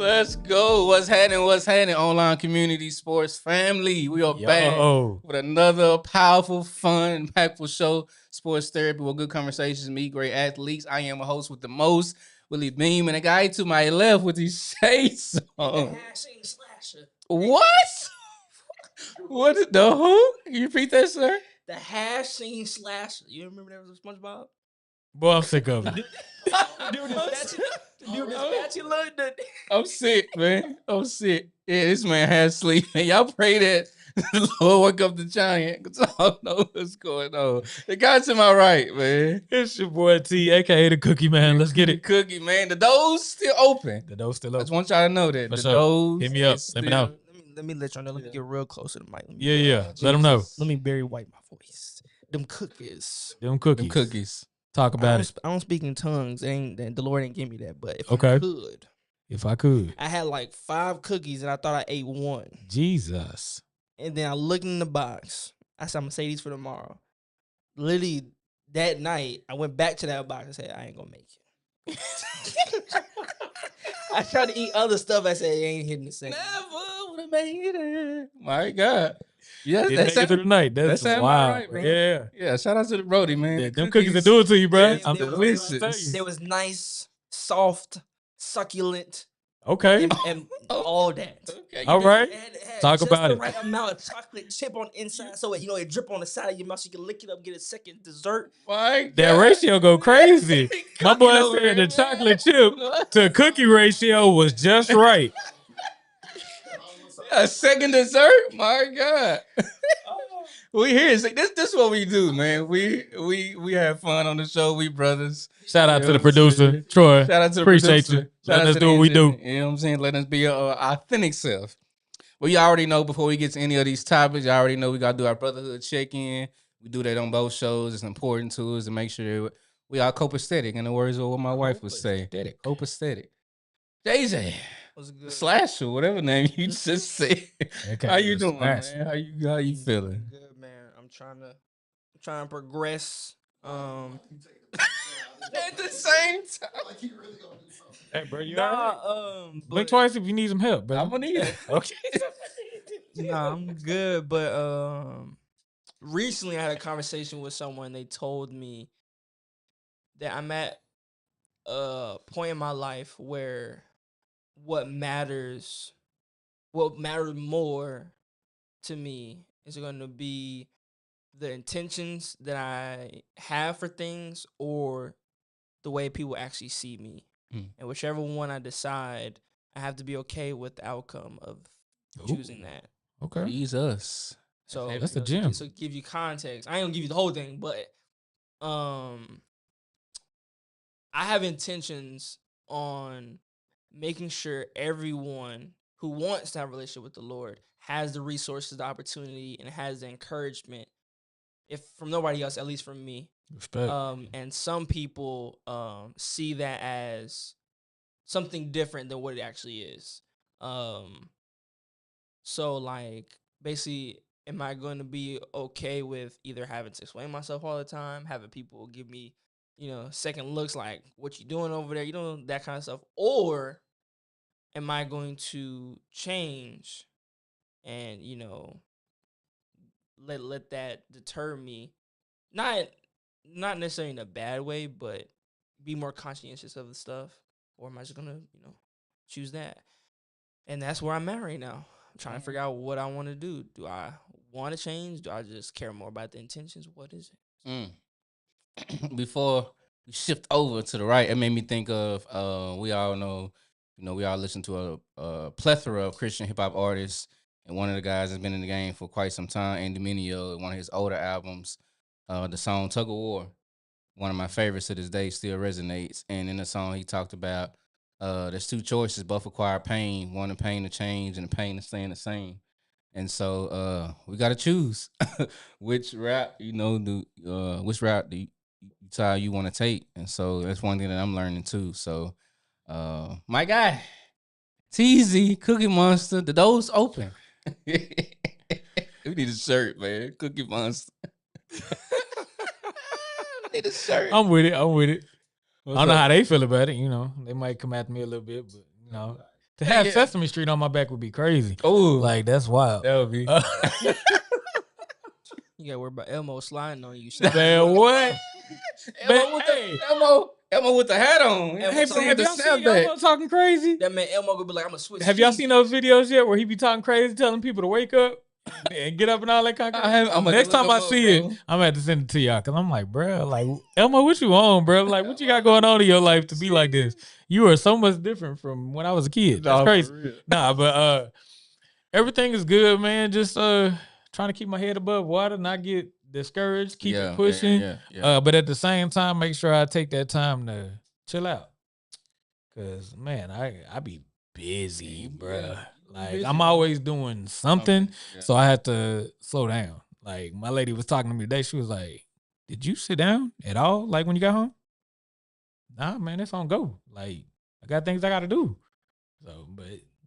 Let's go. What's happening? What's happening? Online community sports family. We are back with another powerful, fun, impactful show. Sports therapy with good conversations, meet great athletes. I am a host with the most, Willie Beam, and a guy to my left with his shades on. What? What is the who? Can you repeat that, sir? The hash scene slasher. You remember that was a SpongeBob? Boy, I'm sick of it. I'm sick, man. I'm sick. Yeah, this man has sleep. And y'all pray that the Lord wake up the giant because I don't know what's going on. The guy to my right, man. It's your boy T, aka the Cookie Man. Let's get it. Cookie, man. The door's still open. The door's still I open. just want y'all to know that. For the sure. door's Hit me up. Let me know. Let me let y'all know. Let me get real close to the mic. Yeah. Let them know. Let me Barry White my voice. Them cookies. Them cookies. Talk about it. I don't speak in tongues. The Lord ain't give me that. But if I could, I had like 5 cookies and I thought I ate one. Jesus. And then I looked in the box. I said, I'm gonna say these for tomorrow. Literally that night, I went back to that box and said, I ain't gonna make it. I tried to eat other stuff. I said, it ain't hitting the same. Never would have made it. My God. Yeah, that's through the night. That's wild. Right, bro. Yeah. Shout out to the Brody, man. Yeah, them cookies that do it to you, bro. I'm delicious. There was nice, soft, succulent. Okay. And all that. Okay. All right. Talk just about the it. right amount of chocolate chip on the inside, so it drip on the side of your mouth, so you can lick it up, get a second dessert. That ratio go crazy. My boy said the chocolate chip to cookie ratio was just right. A second dessert? My God. We here. This is what we do, man. We have fun on the show. We brothers. Shout out to the producer, Troy. Shout out to the Appreciate producer. you. Let us do what we do. You know what I'm saying? Let us be your authentic self. Well, you already know before we get to any of these topics, you already know we got to do our brotherhood check-in. We do that on both shows. It's important to us to make sure we are copacetic, in the words of what my wife would say. Copacetic. JJ. Slasher, whatever name you just said. Okay, how you doing, Slash. man? How you feeling? Good, man. I'm trying to progress. At the same time. Hey, bro, you but blink twice if you need some help, bro. I'm gonna need it. Okay. nah, I'm good. But recently I had a conversation with someone. They told me that I'm at a point in my life where what matters more to me is going to be the intentions that I have for things or the way people actually see me. And whichever one I decide, I have to be okay with the outcome of choosing that. Okay. Jesus. So that's the gym. So give you context. I ain't gonna give you the whole thing, but I have intentions on making sure everyone who wants to have a relationship with the Lord has the resources, the opportunity, and has the encouragement. If from nobody else, at least from me. Respect. And some people see that as something different than what it actually is. So like basically, am I going to be okay with either having to explain myself all the time, having people give me, second looks like what you doing over there, that kind of stuff, or am I going to change and let that deter me? Not necessarily in a bad way, but be more conscientious of the stuff, or am I just gonna choose that? And that's where I'm at right now. I'm trying to figure out what I want to do. Do I want to change? Do I just care more about the intentions? What is it? Before we shift over to the right, it made me think of we all know, we all listen to a plethora of Christian hip hop artists, and one of the guys has been in the game for quite some time, Andy Mineo, one of his older albums, the song Tug of War, one of my favorites to this day, still resonates. And in the song, he talked about there's 2 choices, both require pain. One, the pain to change, and the pain to staying the same. And so we got to choose which route, which route do you want to take. And so that's one thing that I'm learning too. So my guy, TZ, Cookie Monster, the door's open. We need a shirt, man. Cookie Monster. Need a shirt. I'm with it. What's I don't know how they feel about it. They might come at me a little bit, but To have Sesame Street on my back would be crazy. Oh, Like, that's wild. that would be. You gotta worry about Elmo sliding on you. Man, what? Elmo with the hat on. Hey, bro, have y'all seen Elmo talking crazy? That man Elmo gonna be like, I'm gonna switch. Have y'all seen those videos yet where he be talking crazy, telling people to wake up and get up and all that kind of stuff? Next time I see it, I'm gonna have to send it to y'all because I'm like, bro, like Elmo, what you on, bro? Like, what you got going on in your life to be like this? You are so much different from when I was a kid. That's crazy. Nah, but everything is good, man. Just trying to keep my head above water, not get discouraged, keep it pushing. But at the same time, make sure I take that time to chill out. Cause man, I be busy, bruh. Like I'm always doing something, so I had to slow down. Like my lady was talking to me today. She was like, "Did you sit down at all? Like when you got home?" Nah, man, it's on go. Like I got things I got to do. So, but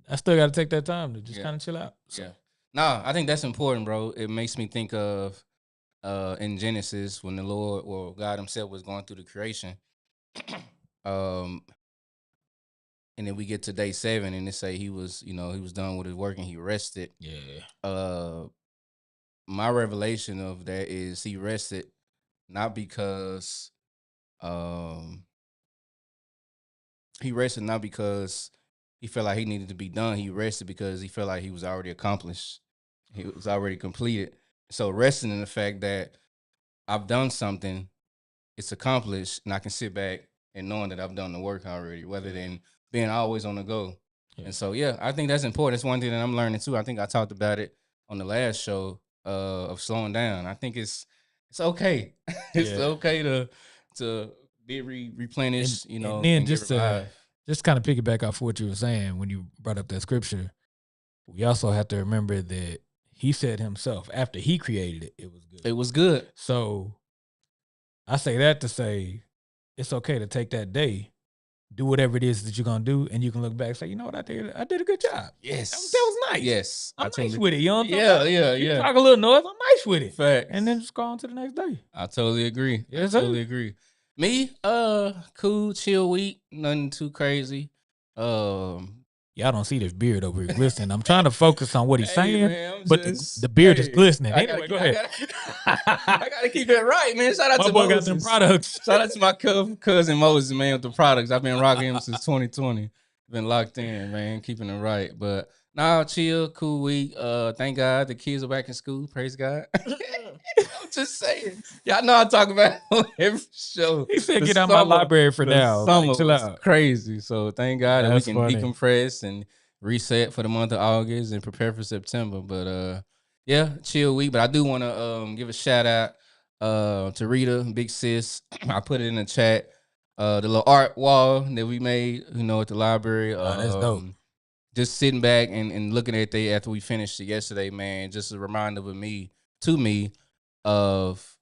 I still got to take that time to just kind of chill out. So. Yeah. Nah, I think that's important, bro. It makes me think of in Genesis when the Lord or God Himself was going through the creation. And then we get to day 7 and they say he was done with his work and he rested. Yeah. My revelation of that is he rested not because he felt like he needed to be done. He rested because he felt like he was already accomplished. He was already completed. So resting in the fact that I've done something, it's accomplished, and I can sit back and knowing that I've done the work already, rather than being always on the go. Yeah. And so, I think that's important. It's one thing that I'm learning too. I think I talked about it on the last show of slowing down. I think it's okay. It's okay to be replenished, and then just kind of piggyback off what you were saying when you brought up that scripture. We also have to remember that he said himself after he created it, it was good. It was good. So I say that to say it's okay to take that day, do whatever it is that you're gonna do, and you can look back and say, you know what, I did a good job. Yes, that was nice. Yes, I'm nice with it. You know what I'm saying? You talk a little noise. I'm nice with it. Facts. And then just go on to the next day. I totally agree. Yes, I totally agree. Me, cool, chill week, nothing too crazy. Y'all don't see this beard over here glistening. I'm trying to focus on what he's saying, man, but the beard is glistening. Anyway, go ahead. I gotta keep it right, man. Shout out my to boy Moses. Got them products. Shout out to my cousin Moses, man, with the products. I've been rocking him since 2020. Been locked in, man, keeping it right. But chill, cool week. Thank God the kids are back in school. Praise God. I'm just saying. Y'all know I talk about it on every show. He said, "Get out my library for now." Summer was crazy. So thank God that we can decompress and reset for the month of August and prepare for September. But chill week. But I do want to give a shout out to Rita, big sis. I put it in the chat. The little art wall that we made, at the library. That's dope. Just sitting back and looking at it after we finished it yesterday, man. Just a reminder to me of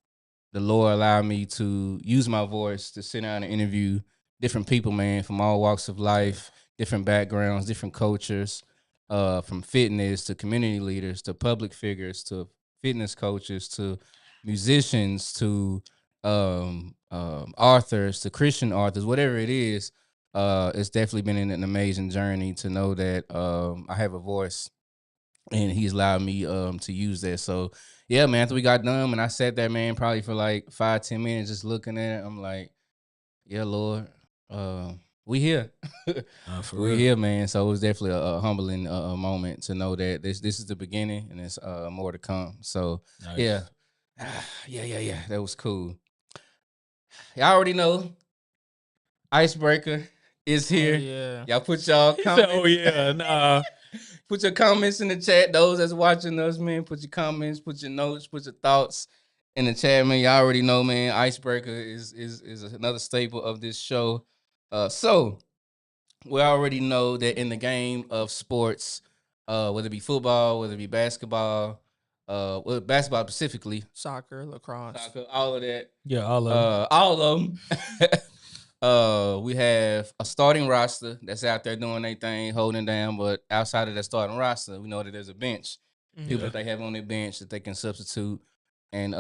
the Lord allowed me to use my voice to sit down and interview different people, man, from all walks of life, different backgrounds, different cultures, from fitness to community leaders to public figures to fitness coaches to musicians to authors to Christian authors, whatever it is. It's definitely been an amazing journey to know that I have a voice and he's allowed me to use that. So yeah, man, after we got done, and I sat there, man, probably for like 5-10 minutes just looking at it, I'm like, yeah, Lord, we here. We here, man. So it was definitely a humbling moment to know that this is the beginning and there's more to come. So nice. Yeah. That was cool. Y'all already know Icebreaker is here. Yeah. Y'all put y'all comments. Put your comments in the chat. Those that's watching us, man, put your comments, put your notes, put your thoughts in the chat, man. Y'all already know, man. Icebreaker is another staple of this show. So we already know that in the game of sports, whether it be football, whether it be basketball, basketball specifically, soccer, lacrosse, all of that. Yeah, all of them. We have a starting roster that's out there doing their thing, holding down. But outside of that starting roster, we know that there's a bench. Mm-hmm. People that they have on their bench that they can substitute and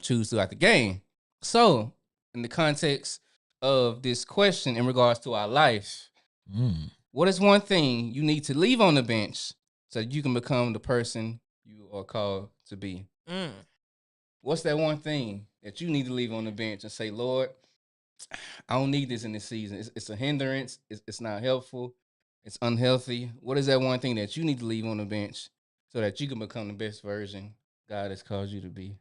choose throughout the game. So, in the context of this question in regards to our life, What is one thing you need to leave on the bench so that you can become the person you are called to be? What's that one thing that you need to leave on the bench and say, Lord, I don't need this in this season. It's a hindrance. It's not helpful. It's unhealthy. What is that one thing that you need to leave on the bench so that you can become the best version God has called you to be?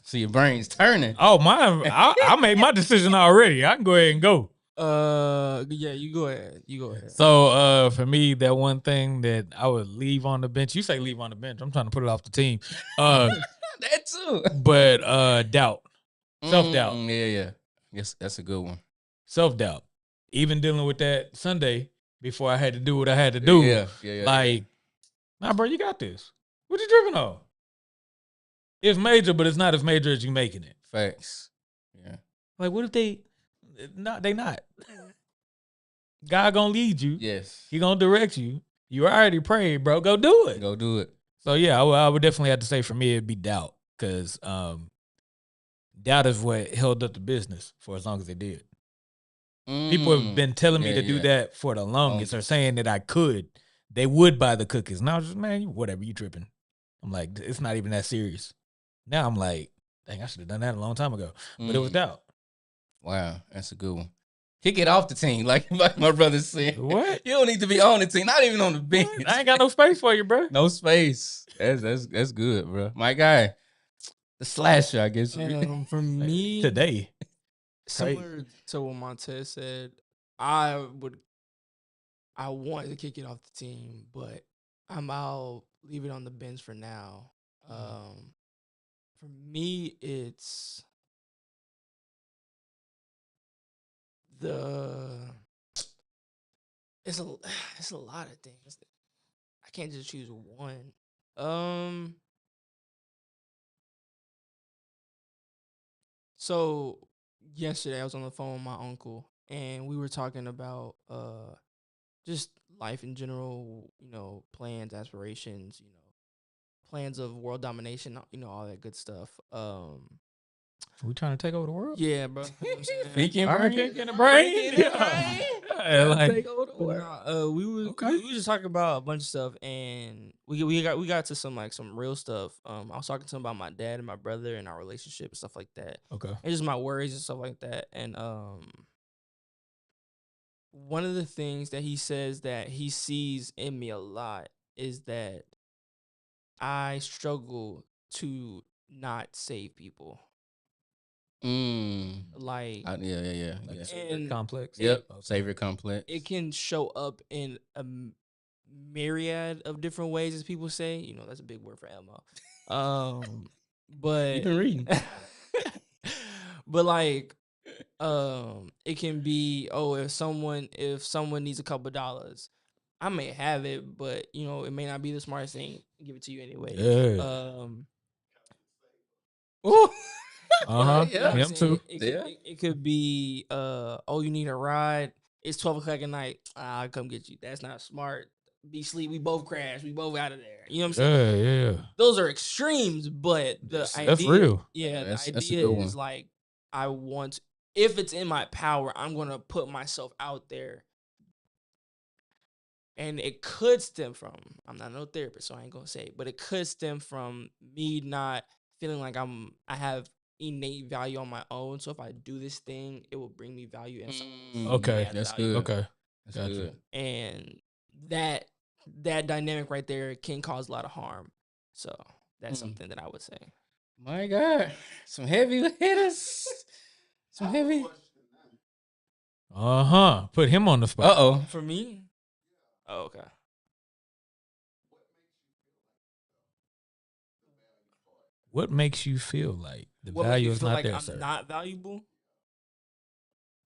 See, your brain's turning. Oh, mine. I made my decision already. I can go ahead and go. Yeah, you go ahead. So, for me, that one thing that I would leave on the bench. You say leave on the bench. I'm trying to put it off the team. That too. But doubt, self-doubt. Yeah. Yes, that's a good one. Self-doubt. Even dealing with that Sunday before I had to do what I had to do. Yeah. Nah, bro, you got this. What you tripping on? It's major, but it's not as major as you making it. Facts. Yeah. Like, what if they not? They not. God gonna lead you. Yes. He gonna direct you. You already prayed, bro. Go do it. Go do it. So yeah, I would definitely have to say for me it'd be doubt, because doubt is what held up the business for as long as it did. People have been telling me to do that for the longest, or saying that I could. They would buy the cookies, and I was just, man, whatever, you tripping. I'm like, it's not even that serious. Now I'm like, dang, I should have done that a long time ago. But it was doubt. Wow, that's a good one. Kick it off the team, like my brother said. What? You don't need to be on the team, not even on the bench. I ain't got no space for you, bro. No space. That's good, bro. My guy, the slasher, I guess. For me today, similar to what Montez said, I want to kick it off the team, but I'll leave it on the bench for now. For me, it's it's a lot of things. I can't just choose one. So yesterday I was on the phone with my uncle, and we were talking about just life in general, plans, aspirations, plans of world domination, all that good stuff. We trying to take over the world? Yeah, bro. Thinking in the brain. Take over the world. We were just talking about a bunch of stuff, and we got to some real stuff. I was talking to him about my dad and my brother and our relationship and stuff like that. Okay. And just my worries and stuff like that. And one of the things that he says that he sees in me a lot is that I struggle to not save people. Like, yeah. Like complex. Yep. Savior complex. It can show up in a myriad of different ways, as people say. That's a big word for Elmo. But You've been reading. But it can be, if someone needs a couple $, I may have it, but it may not be the smartest thing. Give it to you anyway. Yeah. Yeah, him too. It could be, you need a ride. It's 12 o'clock at night. I'll come get you. That's not smart. Be sleep. We both crash. We both out of there. You know what I'm saying? Yeah. Those are extremes, but the idea, that's real. Yeah, that's the idea is like, I want, if it's in my power, I'm gonna put myself out there. And it could stem from, I'm not no therapist, so I ain't gonna say it, but it could stem from me not feeling like I have innate value on my own. So if I do this thing, it will bring me value in some. Okay, that's value. good. Okay, that's good. And that dynamic right there can cause a lot of harm. So that's something that I would say. My God, some heavy hitters. Some heavy. Put him on the spot. For me. Oh, okay. What makes you feel like the What value makes is you feel not like there, I'm sir? not valuable?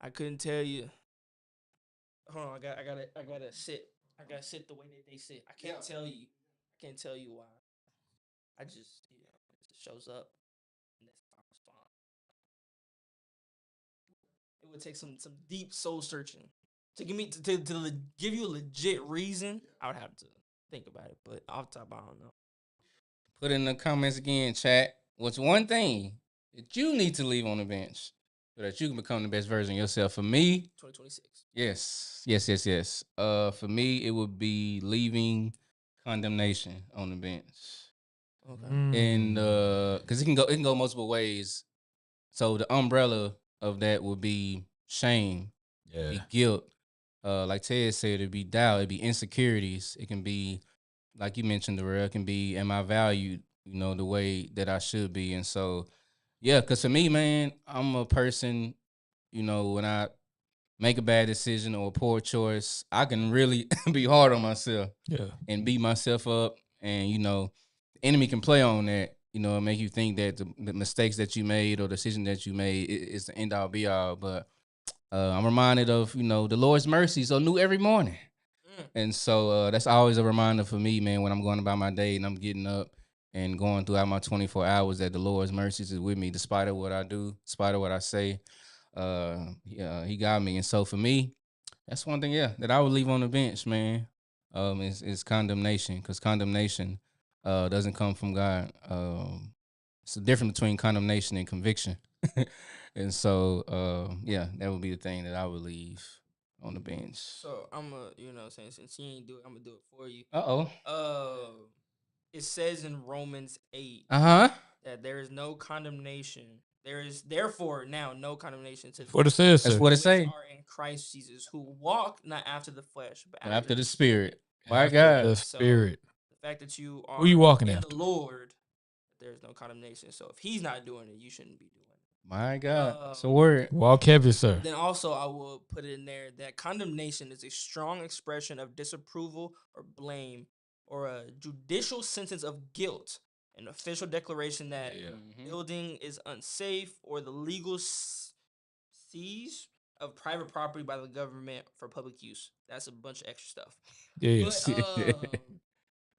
I couldn't tell you. Hold on, I gotta sit. I gotta sit the way that they sit. I can't tell you. I can't tell you why. I just, it just shows up, and that's how I respond. It would take some deep soul searching to give me to give you a legit reason. I would have to think about it, but off the top, I don't know. Put in the comments again, chat. What's one thing that you need to leave on the bench so that you can become the best version of yourself. For me, 2026. yes. For me, it would be leaving condemnation on the bench, Okay. and because it can go multiple ways. So the umbrella of that would be shame, Yeah. be guilt. Like Ted said, it'd be doubt, it'd be insecurities. It can be, like you mentioned, the real. It can be, am I valued? The way that I should be. And so, yeah, because for me, man, I'm a person. When I make a bad decision or a poor choice, I can really be hard on myself Yeah. and beat myself up. And the enemy can play on that. And make you think that the mistakes that you made or decision that you made is the end all be all. But I'm reminded of the Lord's mercies are new every morning, and so that's always a reminder for me, man, when I'm going about my day and I'm getting up and going throughout my 24 hours that the Lord's mercies is with me, despite of what I do, despite of what I say. Yeah, He got me, and so for me, that's one thing, yeah, that I would leave on the bench, man. Is condemnation, because condemnation doesn't come from God. It's the difference between condemnation and conviction. And so, yeah, that would be the thing that I would leave on the bench. So I'm saying since you ain't do it, I'm gonna do it for you. Uh-oh. It says in Romans 8 Uh-huh. that there is no condemnation. There is therefore now no condemnation to What it says, That's sir. what it which say. are in Christ Jesus, who walk not after the flesh, but After the Spirit. My After God. the So, Spirit. the fact that you are Who you walking in after? the Lord, there's no condemnation. So if He's not doing it, you shouldn't be doing it. My God. It's a word. Walk heavy, sir. Then also I will put it in there that condemnation is a strong expression of disapproval or blame, or a judicial sentence of guilt, an official declaration that building is unsafe, or the legal seize of private property by the government for public use. That's a bunch of extra stuff. Yeah. But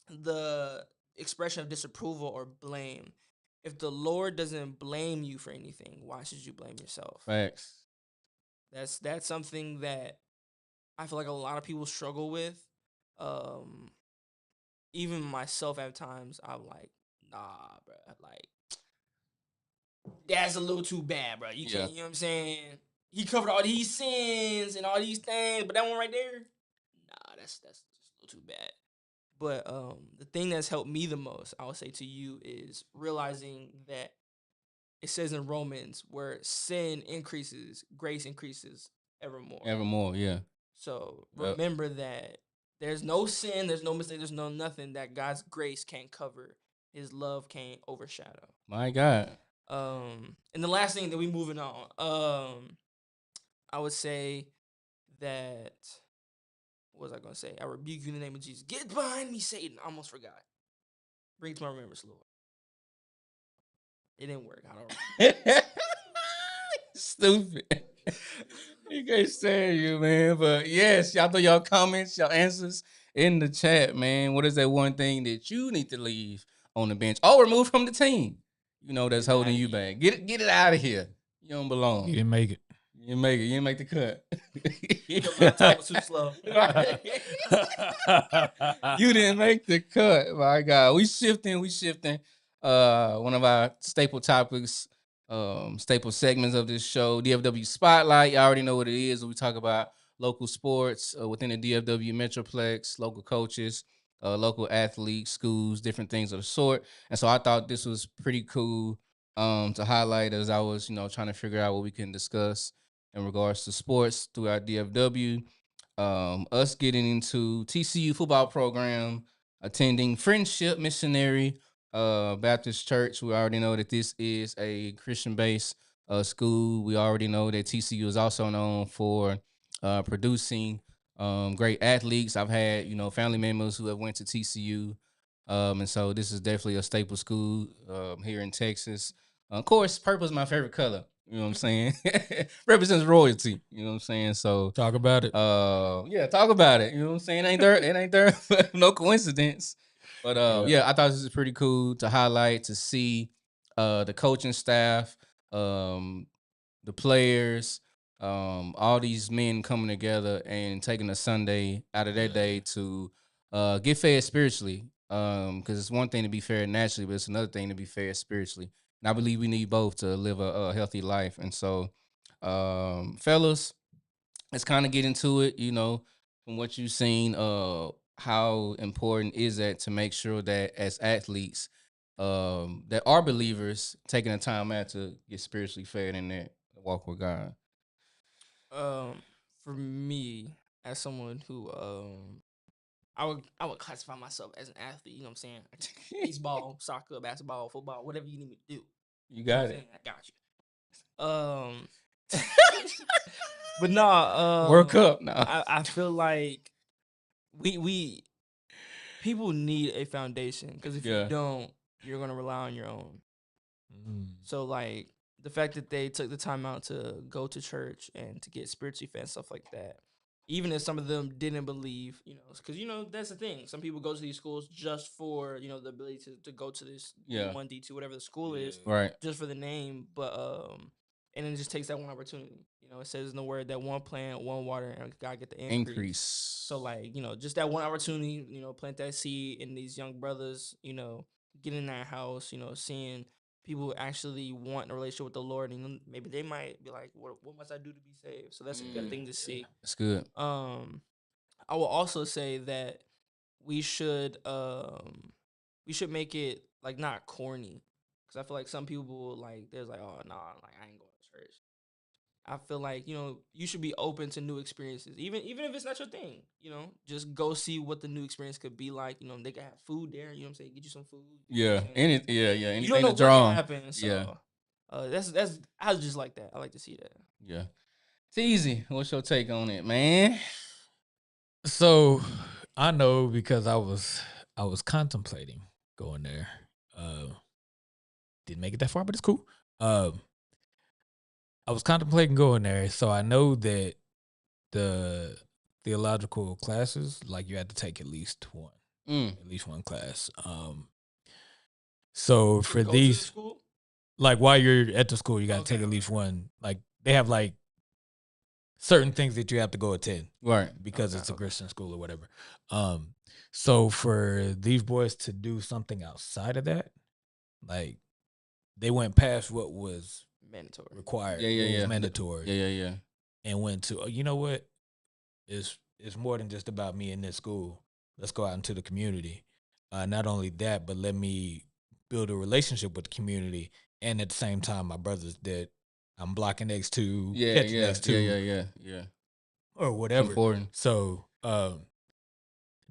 the expression of disapproval or blame. If the Lord doesn't blame you for anything, why should you blame yourself? Facts. That's something that I feel like a lot of people struggle with. Even myself at times, I'm like, nah, bro. Like, that's a little too bad, bro. You can't, you know what I'm saying? He covered all these sins and all these things, but that one right there, nah, that's just a little too bad. But the thing that's helped me the most, I would say to you, is realizing that it says in Romans where sin increases, grace increases evermore. Evermore, yeah. So remember that there's no sin, there's no mistake, there's no nothing that God's grace can't cover. His love can't overshadow. My God. And the last thing that we moving on, I would say that, what was I gonna say? I rebuke you in the name of Jesus. Get behind me, Satan. I almost forgot. Bring it to my remembrance, Lord. It didn't work. I don't know. Stupid. You can't stand you, man. But yes, y'all throw your comments, your answers in the chat, man. What is that one thing that you need to leave on the bench or remove from the team? That's holding you back. Get it out of here. You don't belong. You didn't make it. You didn't make it. You didn't make the cut. Your laptop was too slow. You didn't make the cut. My God. We shifting. One of our staple topics, staple segments of this show, DFW Spotlight. You already know what it is. We talk about local sports within the DFW Metroplex, local coaches, local athletes, schools, different things of the sort. And so I thought this was pretty cool to highlight as I was, trying to figure out what we can discuss in regards to sports throughout DFW. Us getting into TCU football program, attending Friendship Missionary Baptist Church. We already know that this is a Christian-based school. We already know that TCU is also known for producing great athletes. I've had family members who have went to TCU, and so this is definitely a staple school here in Texas. Of course, purple is my favorite color. You know what I'm saying? Represents royalty. You know what I'm saying? So Talk about it. Yeah, talk about it. You know what I'm saying? It ain't there no coincidence. But yeah, I thought this was pretty cool to highlight, to see the coaching staff, the players, all these men coming together and taking a Sunday out of their day to get fed spiritually. Because it's one thing to be fed naturally, but it's another thing to be fed spiritually. And I believe we need both to live a healthy life. And so Fellas, let's kind of get into it. From what you've seen, how important is that to make sure that as athletes, that are believers, taking the time out to get spiritually fed in that walk with God. For me, as someone who I would classify myself as an athlete. You know what I'm saying? Baseball, soccer, basketball, football, whatever you need me to do. You You know what got I'm it. saying? I got you. But nah, World Cup now. I feel like we people need a foundation, because if Yeah. you don't, you're gonna rely on your own. So like the fact that they took the time out to go to church and to get spiritually fed and stuff like that, even if some of them didn't believe, because that's the thing. Some people go to these schools just for the ability to go to this Yeah. D1, D2, whatever the school is, Right. just for the name. But and it just takes that one opportunity. It says in the word that one plant, one water, and God get the increase. So like just that one opportunity, plant that seed in these young brothers, get in that house, seeing people actually want a relationship with the Lord, and maybe they might be like, "What must I do to be saved?" So that's a good thing to see. That's good. I will also say that we should make it like not corny, because I feel like some people like there's like, "Oh nah, like I ain't going to church." I feel like you should be open to new experiences, even if it's not your thing. Just go see what the new experience could be like. They can have food there. You know what I'm saying? Get you some food. Yeah. Anything. Yeah. You don't Anything know to what draw can on. happen. So Yeah. that's I just like that. I like to see that. Yeah. It's easy. What's your take on it, man? So I know, because I was contemplating going there. Didn't make it that far, but it's cool. I was contemplating going there, so I know that the theological classes, like, you had to take at least one class. So for Go to the these, school? like, while you're at the school, you got to Okay, take at least one. Like, they have like certain things that you have to go attend, Right. because it's a Christian school or whatever. So for these boys to do something outside of that, like, they went past what was mandatory required. Yeah. What was mandatory. Yeah. And went to, you know what? It's more than just about me in this school. Let's go out into the community. Not only that, but let me build a relationship with the community, and at the same time, my brothers that I'm blocking next to, catching next to, Yeah. or whatever. It's important. So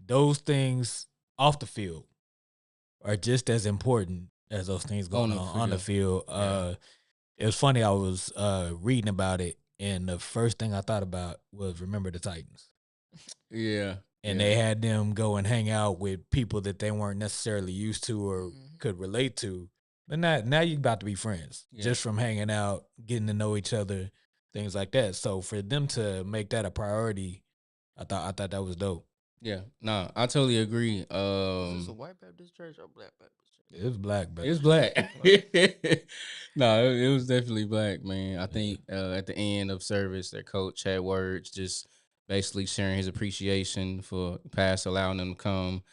those things off the field are just as important as those things going on the field. It was funny. I was reading about it, and the first thing I thought about was Remember the Titans. Yeah. And they had them go and hang out with people that they weren't necessarily used to or could relate to. But now you're about to be friends, just from hanging out, getting to know each other, things like that. So for them to make that a priority, I thought that was dope. Yeah. No, I totally agree. Is this a white Baptist church or black Baptist church? It was black, but It was black. No, it was definitely black, man. I think at the end of service, their coach had words, just basically sharing his appreciation for the past, allowing them to come,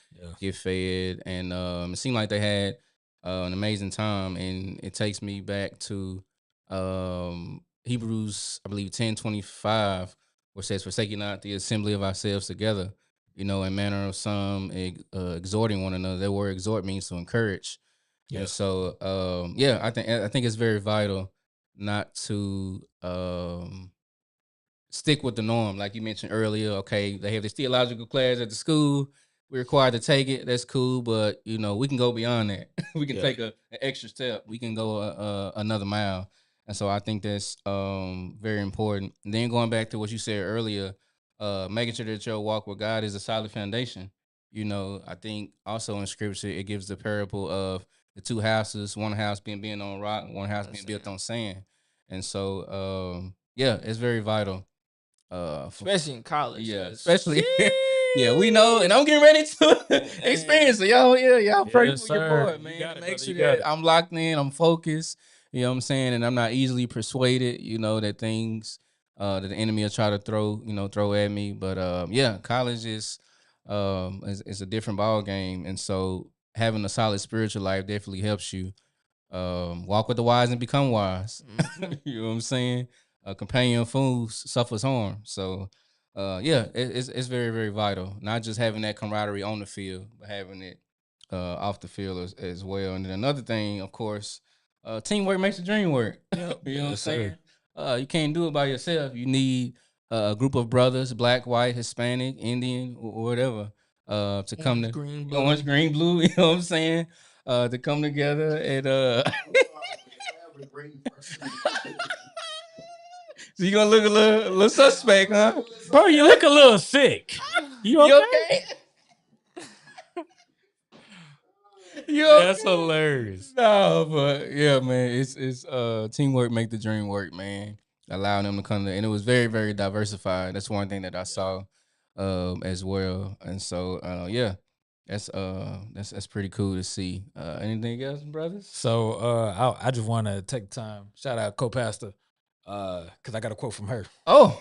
get fed, and it seemed like they had an amazing time. And it takes me back to Hebrews, I believe 10:25, where it says, "Forsaking not the assembly of ourselves together, in manner of some exhorting one another." That word exhort means to encourage. Yeah. And so, I think it's very vital not to stick with the norm, like you mentioned earlier. Okay, they have this theological class at the school. We're required to take it. That's cool, but we can go beyond that. We can take an extra step. We can go another mile. And so I think that's very important. And then going back to what you said earlier, making sure that your walk with God is a solid foundation. I think also in scripture it gives the parable of the two houses, one house being on rock, one house being built on sand. And so it's very vital. Especially in college. Yeah, especially. Yeah, we know, and I'm getting ready to experience it. Y'all pray for your boy, man. Make sure that I'm locked in, I'm focused. You know what I'm saying? And I'm not easily persuaded, that things that the enemy will try to throw at me. But college is a different ball game. And so having a solid spiritual life definitely helps you walk with the wise and become wise. You know what I'm saying? a companion of fools suffers harm. So, yeah, it's very very vital. Not just having that camaraderie on the field, but having it off the field as well. And then another thing, of course, teamwork makes the dream work. Yep. You know what I'm Yes, saying? sir. You can't do it by yourself. You need a group of brothers, black, white, Hispanic, Indian, or whatever, to come Orange, to green, blue. orange, green, blue. You know what I'm saying? To come together and so you gonna look a little suspect, huh? Bro, you look a little sick. You okay? You okay? You okay? That's hilarious. No, but yeah, man, it's teamwork make the dream work, man. Allowing them to come there, and it was very very diversified. That's one thing that I saw, as well. And so, yeah, that's pretty cool to see. Anything else, brothers? So I just want to take time. Shout out co-pastor, because I got a quote from her. Oh,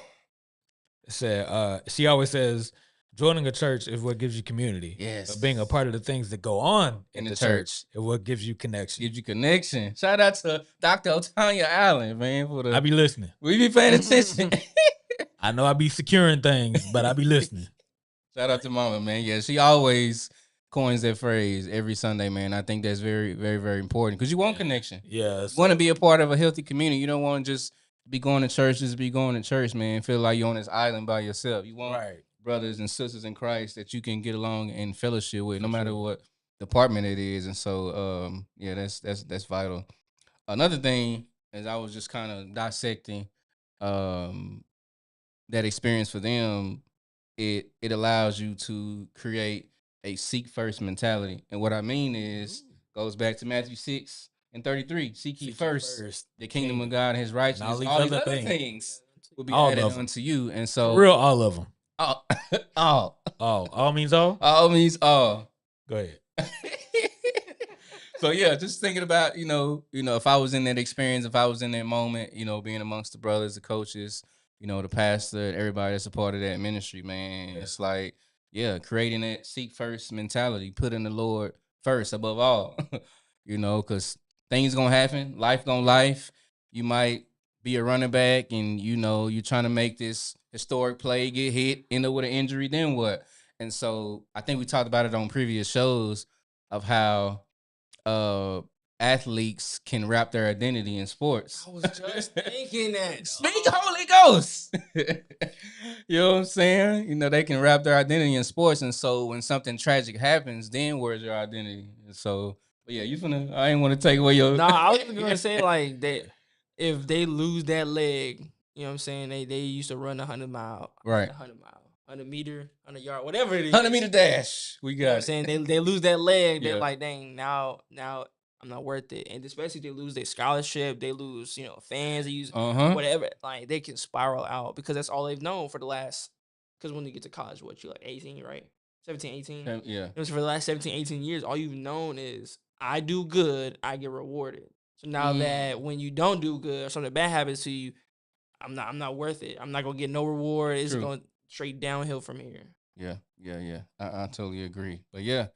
It said, she always says, joining a church is what gives you community. yes. But being a part of the things that go on In in the the church. church is what gives you connection. gives you connection. Shout out to Dr. Otanya Allen, man, for the I be listening. we be paying attention. I know I be securing things, but I be listening. Shout out to Mama, man. Yeah, she always coins that phrase every Sunday, man. I think that's very, very, very important because you want connection. Yes. You want to be a part of a healthy community. You don't want to just be going to church, just be going to church, man. Feel like you're on this island by yourself. You want Right. brothers and sisters in Christ that you can get along and fellowship with, no matter what department it is. And so, yeah, that's vital. Another thing, as I was just kind of dissecting, that experience for them, it allows you to create a seek first mentality. And what I mean is goes back to Matthew 6:33. Seek ye first the kingdom of God and his righteousness. all All these these other other things. things will be All added of them. unto you. And so For real, all of them. all, all, All means all? all means all. Go ahead. So yeah, just thinking about, if I was in that experience, if I was in that moment, being amongst the brothers, the coaches, the pastor, and everybody that's a part of that ministry, man. Yeah. It's like, yeah, creating that seek first mentality, putting the Lord first above all. Because things gonna happen, life gonna life. You might be a running back and you're trying to make this historic play, get hit, end up with an injury, then what? And so I think we talked about it on previous shows of how athletes can wrap their identity in sports. I was just thinking that. Speak Holy Ghost. You know what I'm saying? They can wrap their identity in sports, and so when something tragic happens, then where's your identity? And so, but yeah, I ain't want to take away your. No, I was gonna say like that. If they lose that leg, you know what I'm saying? They used to run 100 mile, Right. 100 meter, 100 yard, whatever it is. 100-meter dash. We You know what got I'm saying? They lose that leg. Yeah. They're like, dang, now I'm not worth it. And especially if they lose their scholarship, they lose, fans, they use whatever. Like they can spiral out because that's all they've known for the last. Because when you get to college, what you like 18, right? 17, 18. Yeah. It was for the last 17, 18 years. All you've known is I do good, I get rewarded. So now that when you don't do good or something bad happens to you, I'm not worth it. I'm not gonna get no reward. It's True. going straight downhill from here. Yeah. I totally agree. But yeah,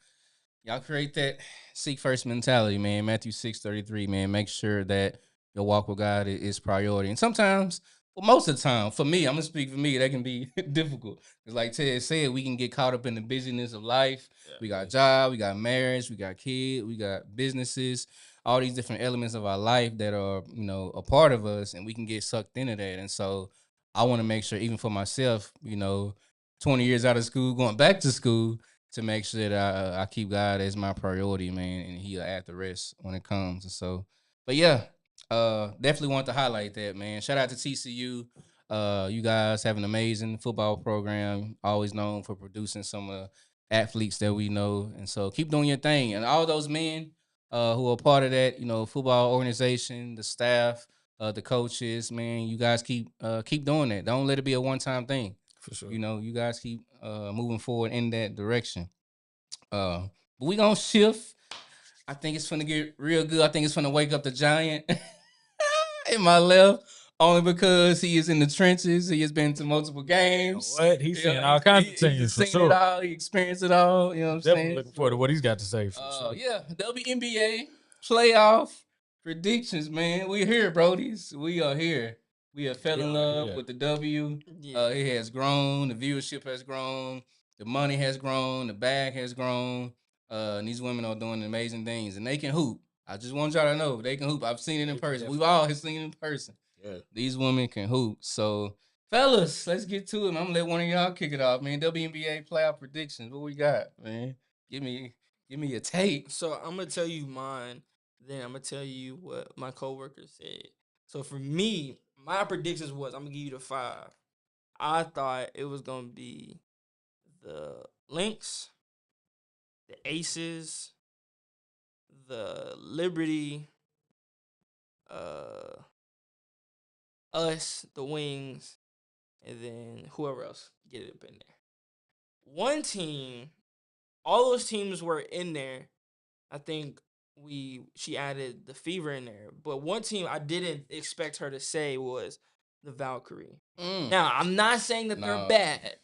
y'all create that seek first mentality, man. Matthew 6:33, man. Make sure that your walk with God is priority. And sometimes, well, most of the time, for me, I'm gonna speak for me, that can be difficult. Because like Ted said, we can get caught up in the busyness of life. Yeah. We got job, we got marriage, we got kids, we got businesses, all these different elements of our life that are, a part of us, and we can get sucked into that. And so I want to make sure, even for myself, 20 years out of school, going back to school, to make sure that I keep God as my priority, man, and He'll add the rest when it comes. And so, but yeah, definitely want to highlight that, man. Shout out to TCU. You guys have an amazing football program, always known for producing some athletes that we know. And so keep doing your thing. And all those men who are part of that, football organization, the staff, the coaches, man, you guys keep doing that. Don't let it be a one-time thing. For sure. You guys keep moving forward in that direction. But we gonna shift. I think it's gonna get real good. I think it's gonna wake up the giant in my left, only because he is in the trenches. He has been to multiple games. What? He's seen all kinds of things, He's for seen sure. it all. He experienced it all. You know what I'm Definitely saying? looking forward to what he's got to say. For sure. Yeah, WNBA playoff predictions, man. We're here, Brodies. We are here. We have fell in love with the W. Yeah. It has grown. The viewership has grown. The money has grown. The bag has grown. And these women are doing amazing things, and they can hoop. I just want y'all to know they can hoop. I've seen it in person. We've all seen it in person. Yeah. These women can hoop. So, fellas, let's get to it. I'm gonna let one of y'all kick it off, man. WNBA playoff predictions. What we got, man? Give me a tape. So I'm gonna tell you mine. Then I'm gonna tell you what my coworkers said. So for me, my predictions was I'm gonna give you the 5. I thought it was gonna be the Lynx, the Aces, the Liberty, us, the Wings, and then whoever else get it up in there. One team, all those teams were in there. I think she added the Fever in there. But one team I didn't expect her to say was the Valkyrie. Now, I'm not saying that they're bad,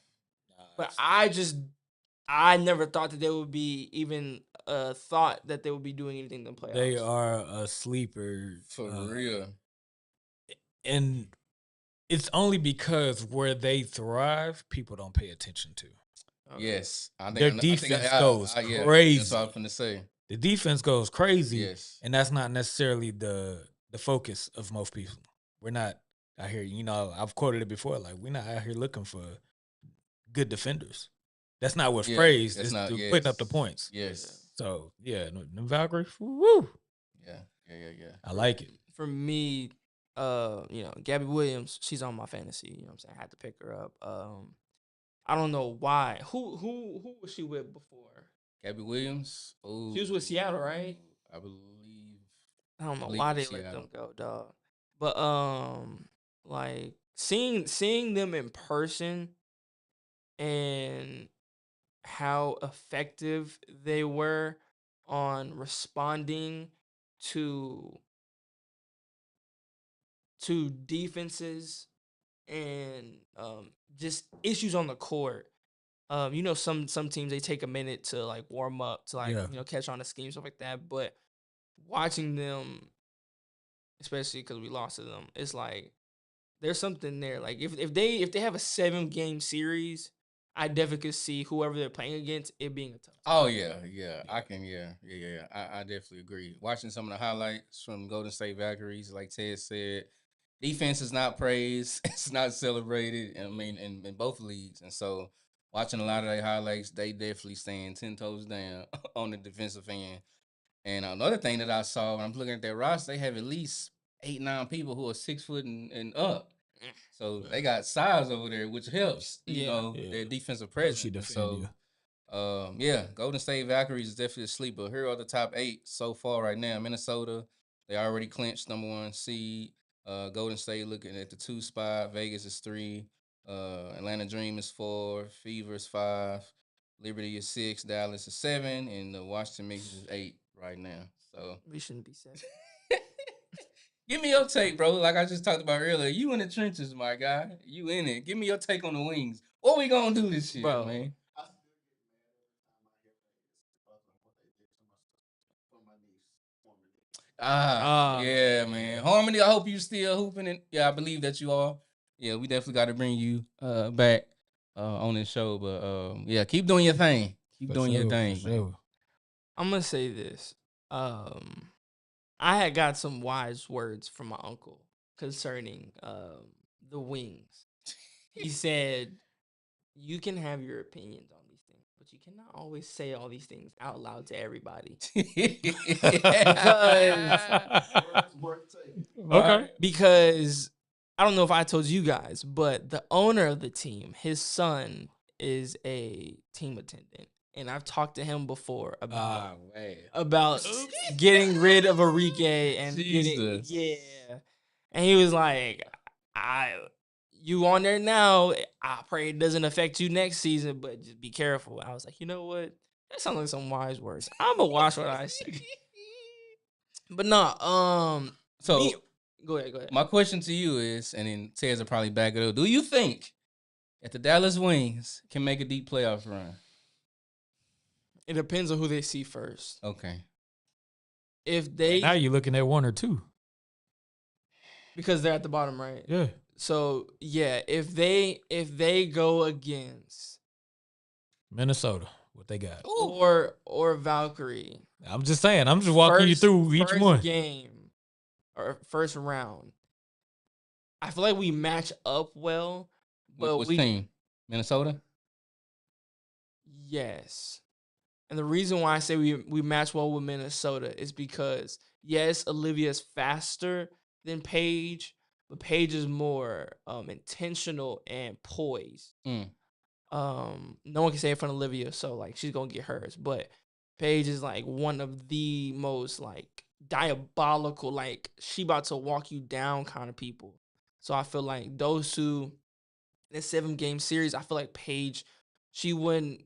but I never thought that they would be even thought that they would be doing anything in the playoffs. They are a sleeper. For real. And it's only because where they thrive, people don't pay attention to. Okay. Yes. Their defense goes crazy. That's what I was going to say. The defense goes crazy. Yes. And that's not necessarily the focus of most people. We're not out here, I've quoted it before, like, we're not out here looking for good defenders. That's not what's praised. It's putting up the points. Yes. So, the Valkyrie, woo. Yeah. I like it. For me, Gabby Williams, she's on my fantasy. You know what I'm saying? I had to pick her up. I don't know why. Who was she with before? Gabby Williams? Ooh. She was with Seattle, right? I believe. I don't know why they let them go, dog. But like seeing them in person and how effective they were on responding to defenses and just issues on the court. Some teams, they take a minute to like warm up, to catch on the scheme, stuff like that. But watching them, especially because we lost to them, it's like there's something there. Like if they have a 7-game series, I definitely could see whoever they're playing against it being a tough. Oh yeah. I can, I definitely agree. Watching some of the highlights from Golden State Valkyries, like Ted said, defense is not praised, it's not celebrated. I mean, in both leagues, and so watching a lot of their highlights, they definitely stand 10 toes down on the defensive end. And another thing that I saw when I'm looking at their roster, they have at least 8-9 people who are 6 foot and up. So they got size over there, which helps, their defensive presence. So, Golden State Valkyries is definitely a sleeper. Here are the top 8 so far right now. Minnesota, they already clinched number 1 seed. Golden State looking at the 2 spot. Vegas is 3. Atlanta Dream is 4. Fever is 5. Liberty is 6. Dallas is 7. And the Washington Mystics is 8 right now. So we shouldn't be 7. Give me your take, bro. Like I just talked about earlier, you in the trenches, my guy. You in it. Give me your take on the Wings. What we gonna do this year, bro, man? Yeah, man. Harmony, I hope you still hooping. And I believe that you are. Yeah, we definitely got to bring you back on this show. But keep doing your thing. Keep doing your thing. Sure. I'm gonna say this. I had got some wise words from my uncle concerning the Wings. He said, "You can have your opinions on these things, but you cannot always say all these things out loud to everybody." Because I don't know if I told you guys, but the owner of the team, his son is a team attendant. And I've talked to him before about getting rid of Enrique and and he was like, you on there now. I pray it doesn't affect you next season, but just be careful. I was like, you know what? That sounds like some wise words. I'm gonna watch what I say. But no, go ahead. My question to you is, and then Tez will probably back it up. Do you think that the Dallas Wings can make a deep playoff run? It depends on who they see first. Okay. If they now you're looking at 1 or 2 because they're at the bottom, right? Yeah. So yeah, if they go against Minnesota, what they got? or Valkyrie, I'm just saying. I'm just walking you through each one. Game or first round. I feel like we match up well, but Which team? Minnesota? Yes. And the reason why I say we match well with Minnesota is because, yes, Olivia's faster than Paige, but Paige is more intentional and poised. No one can say it in front of Olivia, so like she's gonna get hers. But Paige is like one of the most like diabolical, like she about to walk you down kind of people. So I feel like those two in a 7-game series, I feel like Paige, she wouldn't.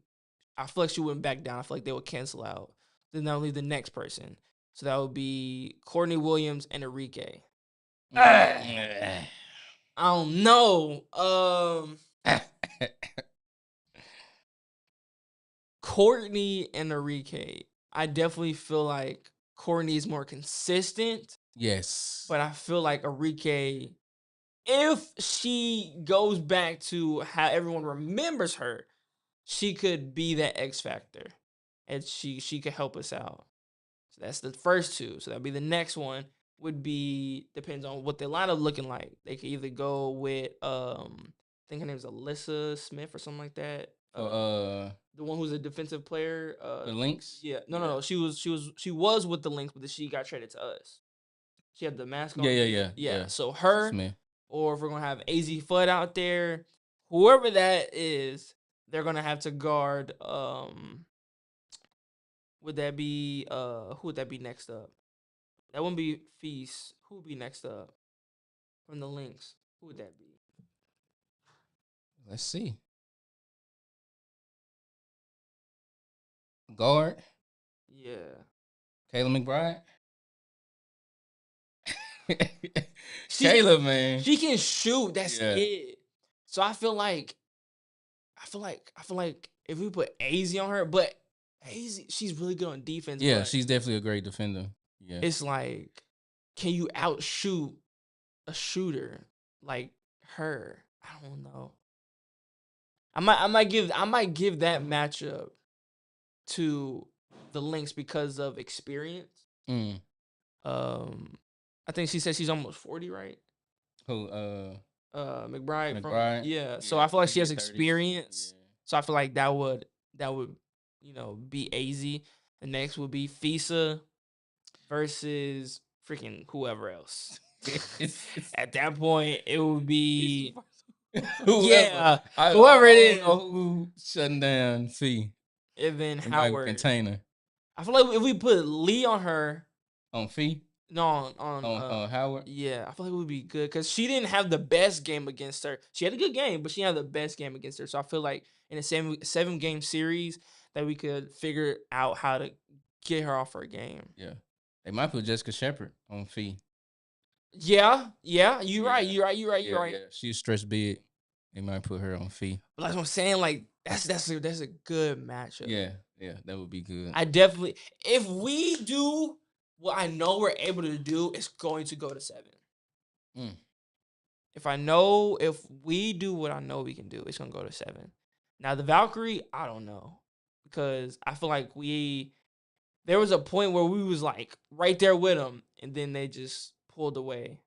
I feel like she wouldn't back down. I feel like they would cancel out. Then they'll leave the next person. So that would be Courtney Williams and Enrique. I don't know. Courtney and Enrique. I definitely feel like Courtney is more consistent. Yes. But I feel like Enrique, if she goes back to how everyone remembers her, she could be that X factor. And she could help us out. So that's the first two. So that'd be the next one would be depends on what their lineup looking like. They could either go with I think her name is Alyssa Smith or something like that. The one who's a defensive player. The Lynx? Yeah. No. She was with the Lynx, but then she got traded to us. She had the mask on. Yeah. So her, Smith. or if we're gonna have AZ Fudd out there, whoever that is, they're gonna have to guard. Would that be who would that be next up? That wouldn't be Feast. Who would be next up from the Lynx? Who would that be? Let's see. Guard. Yeah. Kayla McBride. Kayla, man. She can shoot. That's it. So I feel like if we put AZ on her, but AZ, she's really good on defense. Yeah, she's definitely a great defender. Yeah. It's like, can you outshoot a shooter like her? I don't know. I might give that matchup to the Lynx because of experience. I think she said she's almost 40, right? Who? McBride. So I feel like she has experience. Yeah. So I feel like that would be AZ. The next would be Fisa versus freaking whoever else. At that point, it would be whoever it is who shutting down Fee. And then Howard container. I feel like if we put Lee on her on Fee. No, on Howard. Yeah, I feel like it would be good because she didn't have the best game against her. She had a good game, but she didn't have the best game against her. So I feel like in a 7-game series that we could figure out how to get her off her game. Yeah, they might put Jessica Shepard on Fee. Yeah, you're right. Yeah. She's stretched big. They might put her on Fee. But like I'm saying, like that's a good matchup. Yeah, that would be good. I definitely, if we do what I know we're able to do, it's going to go to 7. If we do what I know we can do, it's going to go to 7. Now, the Valkyrie, I don't know. Because I feel like there was a point where we was like right there with them, and then they just pulled away.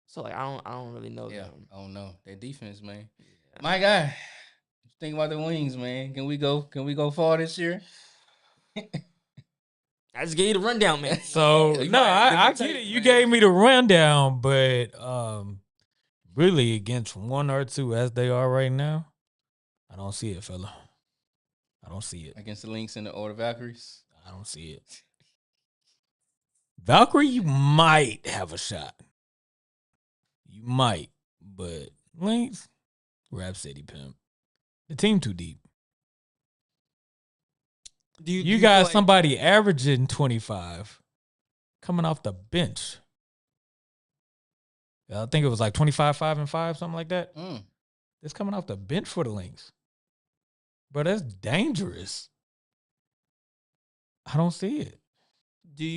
So like I don't really know them. I don't know. Their defense, man. Yeah. My God. Think about the Wings, man. Can we go far this year? I just gave you the rundown, man. So no, I get it. You gave me the rundown, but really against 1 or 2 as they are right now, I don't see it, fella. I don't see it. Against the Lynx and the Valkyries? I don't see it. Valkyrie, you might have a shot. You might, but Lynx, Rap City Pimp. The team too deep. You got somebody averaging 25 coming off the bench. I think it was like 25, 5 and 5, something like that. It's coming off the bench for the Lynx. But that's dangerous. I don't see it.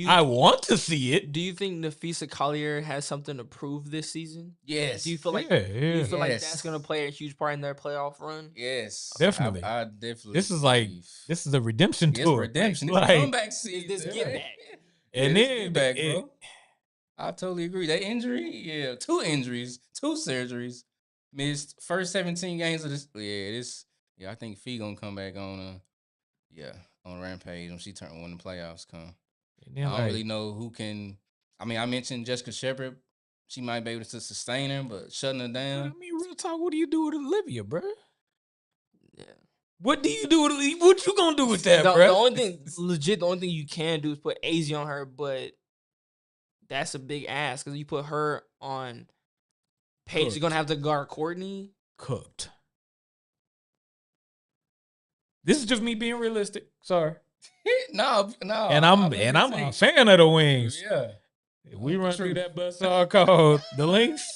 I want to see it. Do you think Nafisa Collier has something to prove this season? Yes. Do you feel like Yeah. that's gonna play a huge part in their playoff run? Yes. Definitely. I definitely. This is a redemption tour. Redemption. It's Like, a comeback season. This get back. And then get back, bro. I totally agree. That injury, 2 injuries, 2 surgeries, missed first 17 games of this. I think Fee gonna come back on on Rampage when the playoffs come. I don't really know who can. I mean, I mentioned Jessica Shepard. She might be able to sustain her, but shutting her down. I mean, real talk. What do you do with Olivia, bro? Yeah. What do you do with Olivia? What you gonna do with that, bro? The only thing you can do is put AZ on her, but that's a big ask because you put her on Paige. You're gonna have to guard Courtney. Cooked. This is just me being realistic. Sorry. No. And I'm a fan of the Wings. Yeah. If we run through that buzzsaw called the links,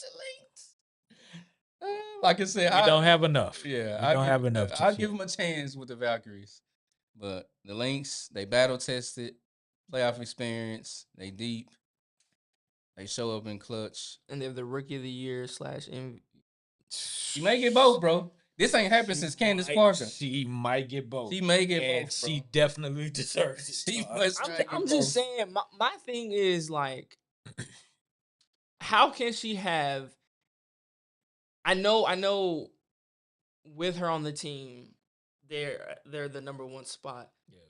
like I said, we don't have enough. Yeah, I don't have enough. I'll give them a chance with the Valkyries, but the Lynx, they battle tested, playoff experience, they deep, they show up in clutch, and they're the Rookie of the Year / MVP. She may get both, bro. This ain't happened since Candace Parker. She might get both. She may get both. She definitely deserves it. I'm just saying, my thing is like, how can she have? I know, with her on the team, they're the number 1 spot. Yeah.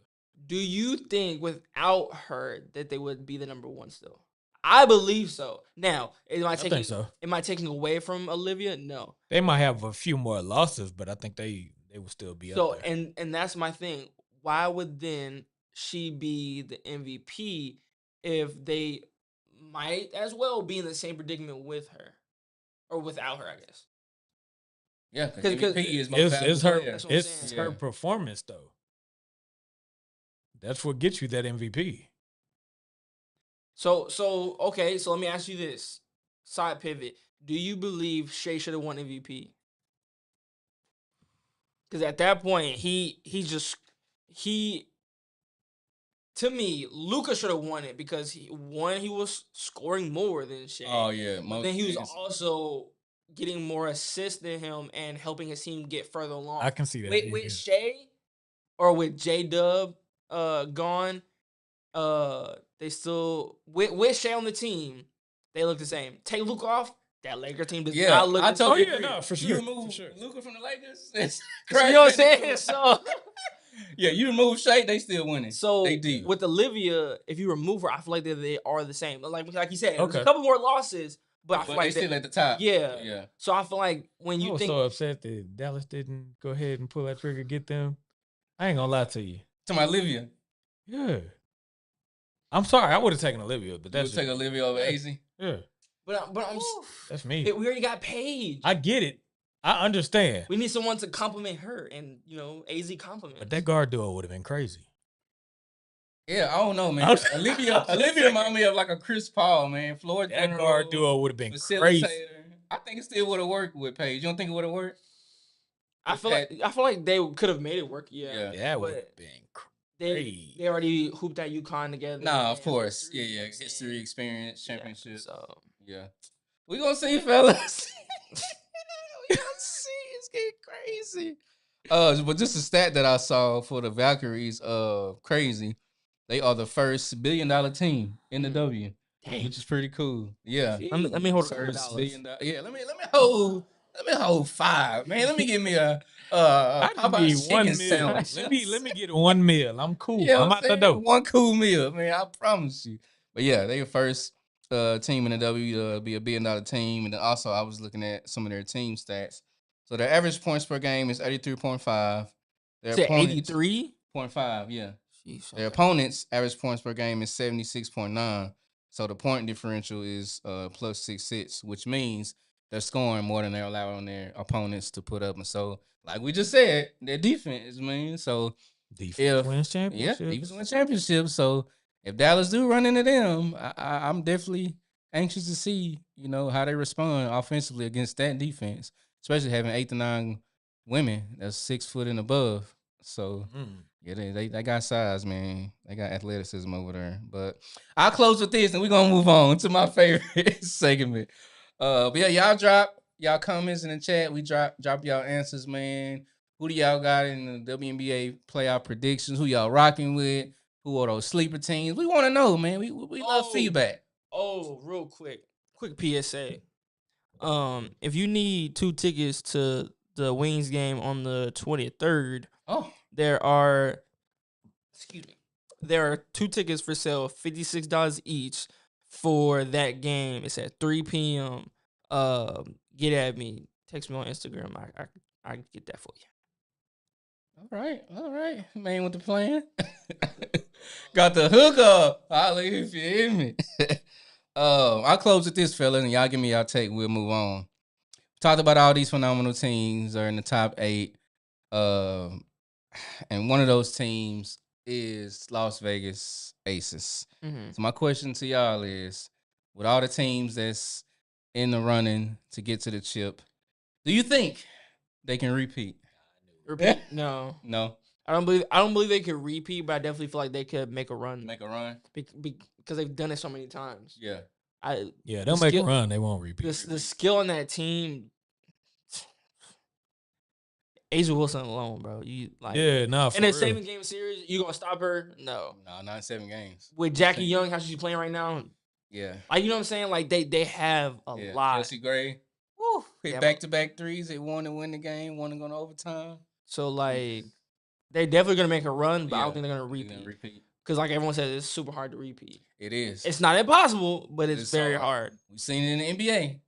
Do you think without her that they would be the number 1 still? I believe so. Now, am I taking away from Olivia? No. They might have a few more losses, but I think they will still be up there. And that's my thing. Why would then she be the MVP if they might as well be in the same predicament with her or without her? I guess. Yeah, because MVP is it's her performance though. That's what gets you that MVP. So okay, so let me ask you this. Side pivot. Do you believe Shea should have won MVP? Because at that point, to me, Luka should have won it because he was scoring more than Shea. Oh yeah. But then he was also getting more assists than him and helping his team get further along. I can see that. With Shea or with J-Dub gone, they still with Shea on the team, they look the same. Take Luka off, that Laker team does not look. I told you, for sure. You remove Luka from the Lakers, it's crazy. You know what I'm saying? So yeah, you remove Shea, they still winning. So they deep. With Olivia, if you remove her, I feel like they are the same. Like you said, okay. There's a couple more losses, but I feel like they still at the top. Yeah. So I feel like when you think so upset that Dallas didn't go ahead and pull that trigger, get them. I ain't gonna lie to you. To my Olivia. Yeah. I'm sorry, I would have taken Olivia, but that's take Olivia over AZ. Yeah. But I'm that's me. We already got Paige. I get it. I understand. We need someone to compliment her, and AZ compliment. But that guard duo would have been crazy. Yeah, I don't know, man. Olivia remind me of like a Chris Paul, man. Floyd that guard duo would have been crazy. I think it still would have worked with Paige. You don't think it would have worked? I feel like they could have made it work. Yeah, that would have been crazy. They already hooped at UConn together. Nah, of course. Yeah. History, experience, championship. Yeah, so yeah, we gonna see, fellas. We gonna see. It's getting crazy. But just a stat that I saw for the Valkyries, crazy. They are the first $1 billion team in the W, which is pretty cool. Yeah. Let me hold $1 billion. Yeah, let me hold 5, man. Let me give me a how about chicken sandwich? Let me get 1 meal. I'm cool. Yeah, I'm out the door. One cool meal, man. I promise you. But yeah, they the first team in the W to be a $1 billion team, and then also I was looking at some of their team stats. So their average points per game is 83.5. Their 83.5, yeah. Jeez, their opponents' average points per game is 76.9. So the point differential is plus 6-6, which means they're scoring more than they're allowing their opponents to put up. And so, like we just said, their defense, man. So defense wins championships. Yeah, defense wins championships. So if Dallas do run into them, I'm definitely anxious to see, how they respond offensively against that defense, especially having 8 to 9 women that's 6 foot and above. So yeah, they got size, man. They got athleticism over there. But I'll close with this, and we're gonna move on to my favorite segment. But yeah, y'all drop y'all comments in the chat. We drop y'all answers, man. Who do y'all got in the WNBA playoff predictions? Who y'all rocking with? Who are those sleeper teams? We want to know, man. We love feedback. Oh, real quick PSA. If you need 2 tickets to the Wings game on the 23rd, there are 2 tickets for sale, $56 each for that game. It's at 3 p.m. Get at me. Text me on Instagram. I can get that for you. All right. Man with the plan. Got the hook up. Holla if you hear me. I'll close with this, fella, and y'all give me y'all take. We'll move on. Talked about all these phenomenal teams are in the top 8. And one of those teams is Las Vegas Aces. Mm-hmm. So my question to y'all is, with all the teams that's in the running to get to the chip, do you think they can repeat? Repeat? No. I don't believe they could repeat, but I definitely feel like they could make a run. Because they've done it so many times. Yeah. They'll make a run. They won't repeat. The skill on that team, Asia Wilson alone, bro. You like in a 7-game series, you gonna stop her? No, not 7 games. With Jackie Young, how she's playing right now. Yeah. Like, you know what I'm saying? Like they have a lot. Chelsea Gray. Woo. Hit back-to-back threes. They won to win the game. Won to go to overtime. So like, they're definitely gonna make a run, but I don't think they're gonna repeat. Because like everyone says, it's super hard to repeat. It is. It's not impossible, but it's very hard. We've seen it in the NBA.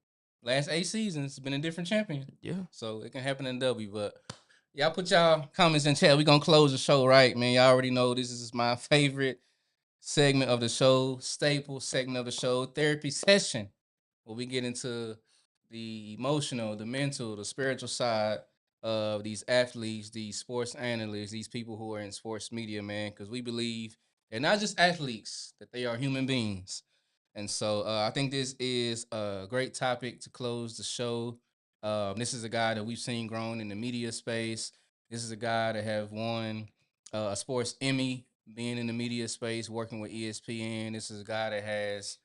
Last 8 seasons, it's been a different champion. Yeah. So it can happen in W. But y'all put y'all comments in chat. We're going to close the show right, man. Y'all already know this is my favorite segment of the show, staple segment of the show, therapy session, where we get into the emotional, the mental, the spiritual side of these athletes, these sports analysts, these people who are in sports media, man, because we believe they're not just athletes, that they are human beings. And so I think this is a great topic to close the show. This is a guy that we've seen grown in the media space. This is a guy that have won a sports Emmy being in the media space, working with ESPN. This is a guy that has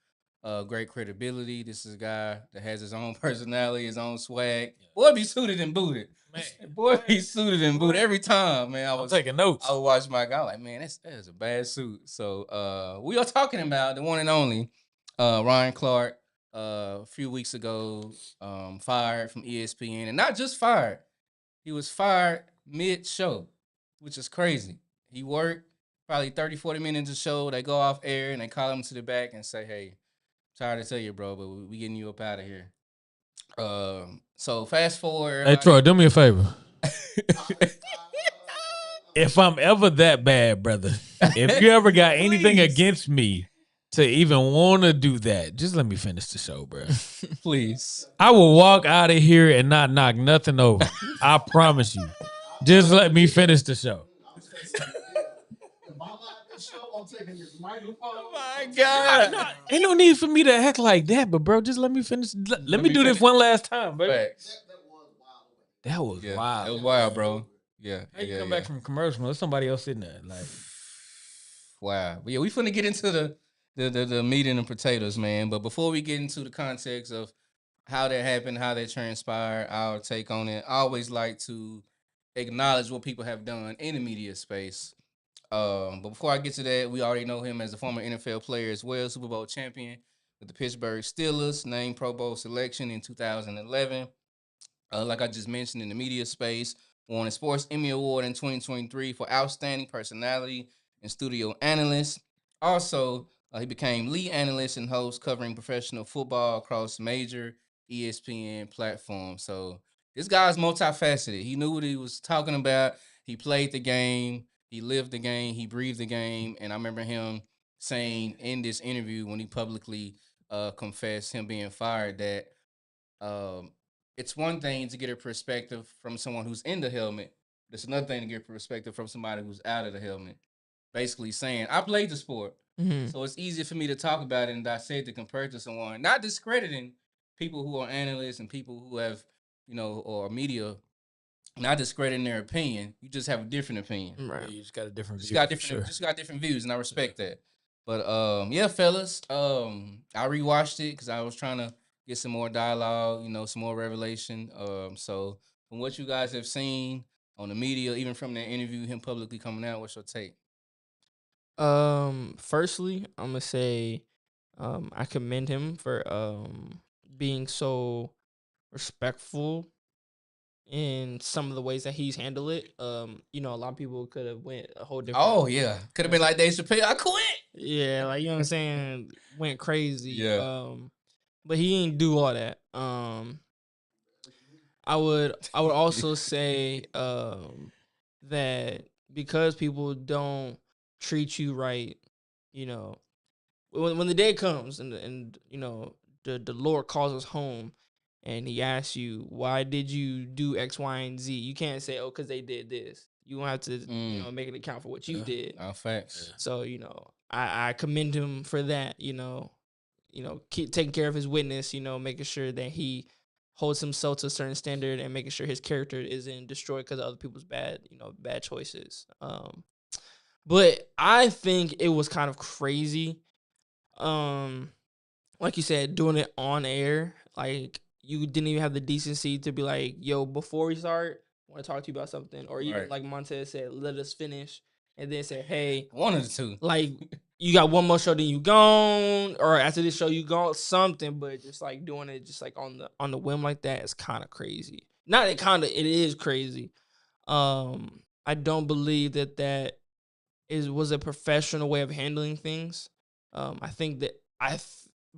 great credibility. This is a guy that has his own personality, his own swag. Boy, be suited and booted. Man. Boy, be suited and booted every time, man. I'm taking notes. I would watch my guy like, man, that is a bad suit. So we are talking about the one and only Ryan Clark. A few weeks ago, fired from ESPN. And not just fired. He was fired mid-show, which is crazy. He worked probably 30, 40 minutes of show. They go off air and they call him to the back and say, hey, sorry to tell you, bro, but we getting you up out of here. So fast forward. Hey, Troy, do me a favor. If I'm ever that bad, brother, if you ever got anything against me to even want to do that, just let me finish the show, bro. Please. I will walk out of here and not knock nothing over. I promise you. Just let me finish the show. Oh my God. Ain't no need for me to act like that, but bro, just let me finish. Let me do this one last time, bro. That was wild. It was wild, bro. Yeah. How you come back from commercial? There's somebody else sitting there. Like, wow. But yeah, we finna get into the meat and the potatoes, man. But before we get into the context of how that happened, how that transpired, our take on it, I always like to acknowledge what people have done in the media space. But before I get to that, we already know him as a former NFL player as well, Super Bowl champion with the Pittsburgh Steelers, named Pro Bowl selection in 2011. Like I just mentioned, in the media space, won a Sports Emmy Award in 2023 for Outstanding Personality and Studio Analyst. Also, he became lead analyst and host covering professional football across major ESPN platforms. So this guy's multifaceted. He knew what he was talking about. He played the game. He lived the game. He breathed the game. And I remember him saying in this interview when he publicly confessed him being fired that it's one thing to get a perspective from someone who's in the helmet. It's another thing to get a perspective from somebody who's out of the helmet. Basically saying, I played the sport. Mm-hmm. So it's easier for me to talk about it and dissect it compared to someone. Not discrediting people who are analysts and people who have, or media not discrediting their opinion. You just have a different opinion. Right. You just got a different Just view. got different, just got different views, and I respect that. But yeah, fellas, I rewatched it because I was trying to get some more dialogue, some more revelation. So from what you guys have seen on the media, even from that interview, him publicly coming out, what's your take? Firstly, I'm gonna say, I commend him for being so respectful in some of the ways that he's handled it. A lot of people could have went a whole different. Oh yeah, could have been like Dave Chappelle. I quit. Yeah, like you know what I'm saying, went crazy. Yeah. But he didn't do all that. I would also say that because people don't treat you right, you know, when the day comes and the Lord calls us home and he asks you, why did you do X, Y, and Z? You can't say, oh, because they did this. You won't have to, make an account for what you did. Facts. So, I commend him for that, keep taking care of his witness, making sure that he holds himself to a certain standard and making sure his character isn't destroyed because of other people's bad choices. But I think it was kind of crazy. Like you said, doing it on air, like you didn't even have the decency to be like, yo, before we start, I want to talk to you about something. Or even like Montez said, let us finish. And then say, hey, one of the two. Like, you got one more show, then you gone, or after this show you gone, something. But just like doing it just like on the whim like that is kind of crazy. Not it is crazy. I don't believe that was a professional way of handling things. I think that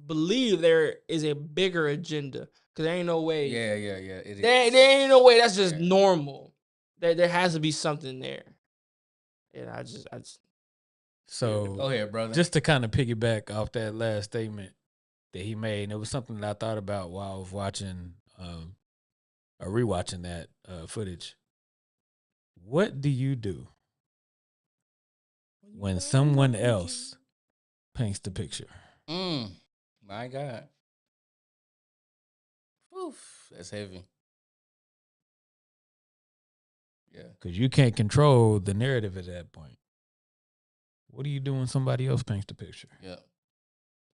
believe there is a bigger agenda because there ain't no way. Yeah. It there ain't no way that's just normal. There has to be something there. And I just. So go ahead, brother. Just to kind of piggyback off that last statement that he made, and it was something that I thought about while I was watching or rewatching that footage. What do you do when someone else paints the picture? My God. Oof, that's heavy. Yeah. Because you can't control the narrative at that point. What do you do when somebody else paints the picture? Yeah.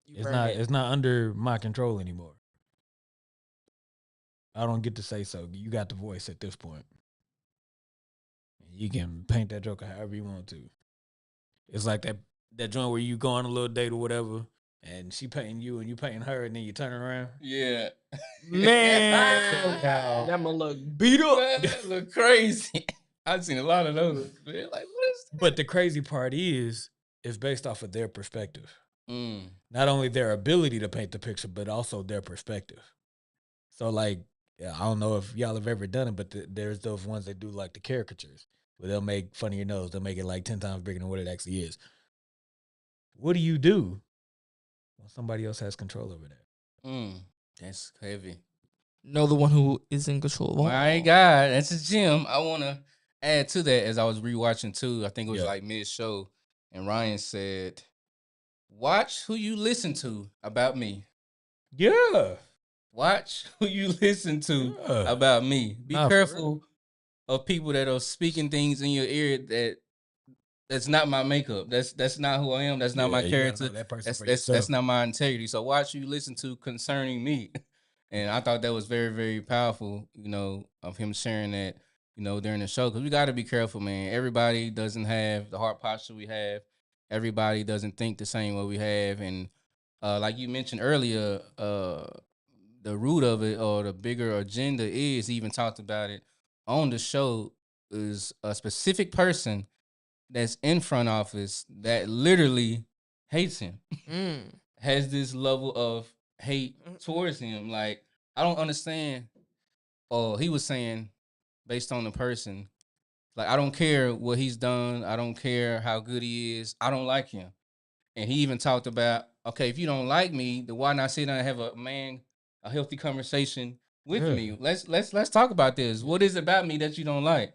It's not under my control anymore. I don't get to say so. You got the voice at this point. You can paint that joker however you want to. It's like that joint where you go on a little date or whatever, and she painting you and you painting her, and then you turn around. Yeah. Man, that gonna look beat up. That look crazy. I've seen a lot of those. Man. Like, what is that? But the crazy part is, it's based off of their perspective. Not only their ability to paint the picture, but also their perspective. So, like, I don't know if y'all have ever done it, but there's those ones that do like the caricatures where they'll make fun of your nose. They'll make it like 10 times bigger than what it actually is. What do you do when somebody else has control over that? That's heavy. Know the one who is in control. My God, that's a gem. I want to add to that as I was rewatching too. I think it was like mid-show, and Ryan said, watch who you listen to about me. Yeah. Watch who you listen to about me. Be careful of people that are speaking things in your ear that's not my makeup. That's not who I am. That's not my character. That's not my integrity. So watch who you listen to concerning me. And I thought that was very, very powerful, of him sharing that, during the show. Because we got to be careful, man. Everybody doesn't have the heart posture we have. Everybody doesn't think the same way we have. And like you mentioned earlier, the root of it or the bigger agenda is, he even talked about it on the show, is a specific person that's in front office that literally hates him, has this level of hate towards him. Like, I don't understand. Oh, he was saying, based on the person, like, I don't care what he's done. I don't care how good he is. I don't like him. And he even talked about, okay, if you don't like me, then why not sit down and have a healthy conversation with me? Let's talk about this. What is it about me that you don't like?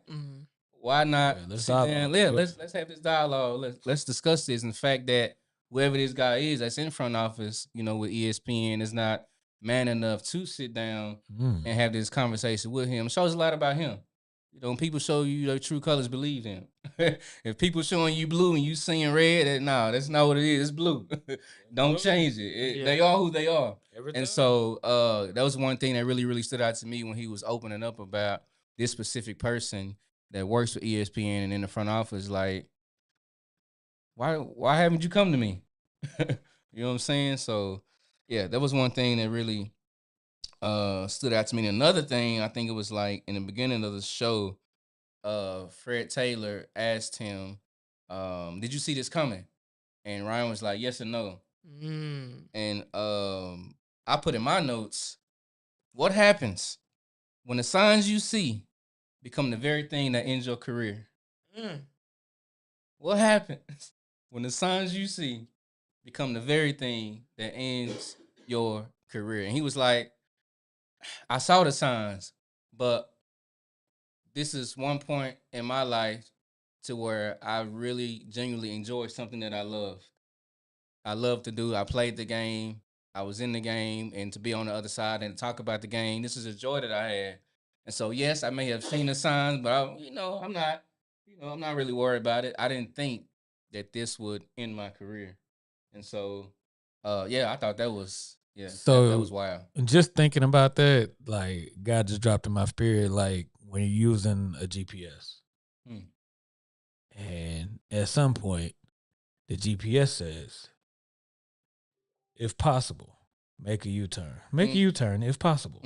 Why not sit down? Let's have this dialogue. Let's discuss this. And the fact that whoever this guy is that's in front office, with ESPN, is not man enough to sit down and have this conversation with him, shows a lot about him. when people show you their true colors, believe them. If people showing you blue and you seeing red, that's not what it is. It's blue. Don't change it. They are who they are. And so that was one thing that really, really stood out to me when he was opening up about this specific person that works for ESPN and in the front office. Like, why haven't you come to me? You know what I'm saying? So yeah, that was one thing that really stood out to me. And another thing, I think it was like in the beginning of the show, Fred Taylor asked him, did you see this coming? And Ryan was like, yes or no. And I put in my notes, what happens when the signs you see become the very thing that ends your career? What happens when the signs you see become the very thing that ends your career? And he was like, I saw the signs, but this is one point in my life to where I really genuinely enjoy something that I love. I love to do. I played the game. I was in the game, and to be on the other side and talk about the game, this is a joy that I had. And so, yes, I may have seen the signs, but I'm not really worried about it. I didn't think that this would end my career, and so, yeah, I thought that was that was wild. Just thinking about that, like God just dropped in my spirit, like when you're using a GPS, and at some point, the GPS says, if possible, make a U-turn. Make a U-turn if possible.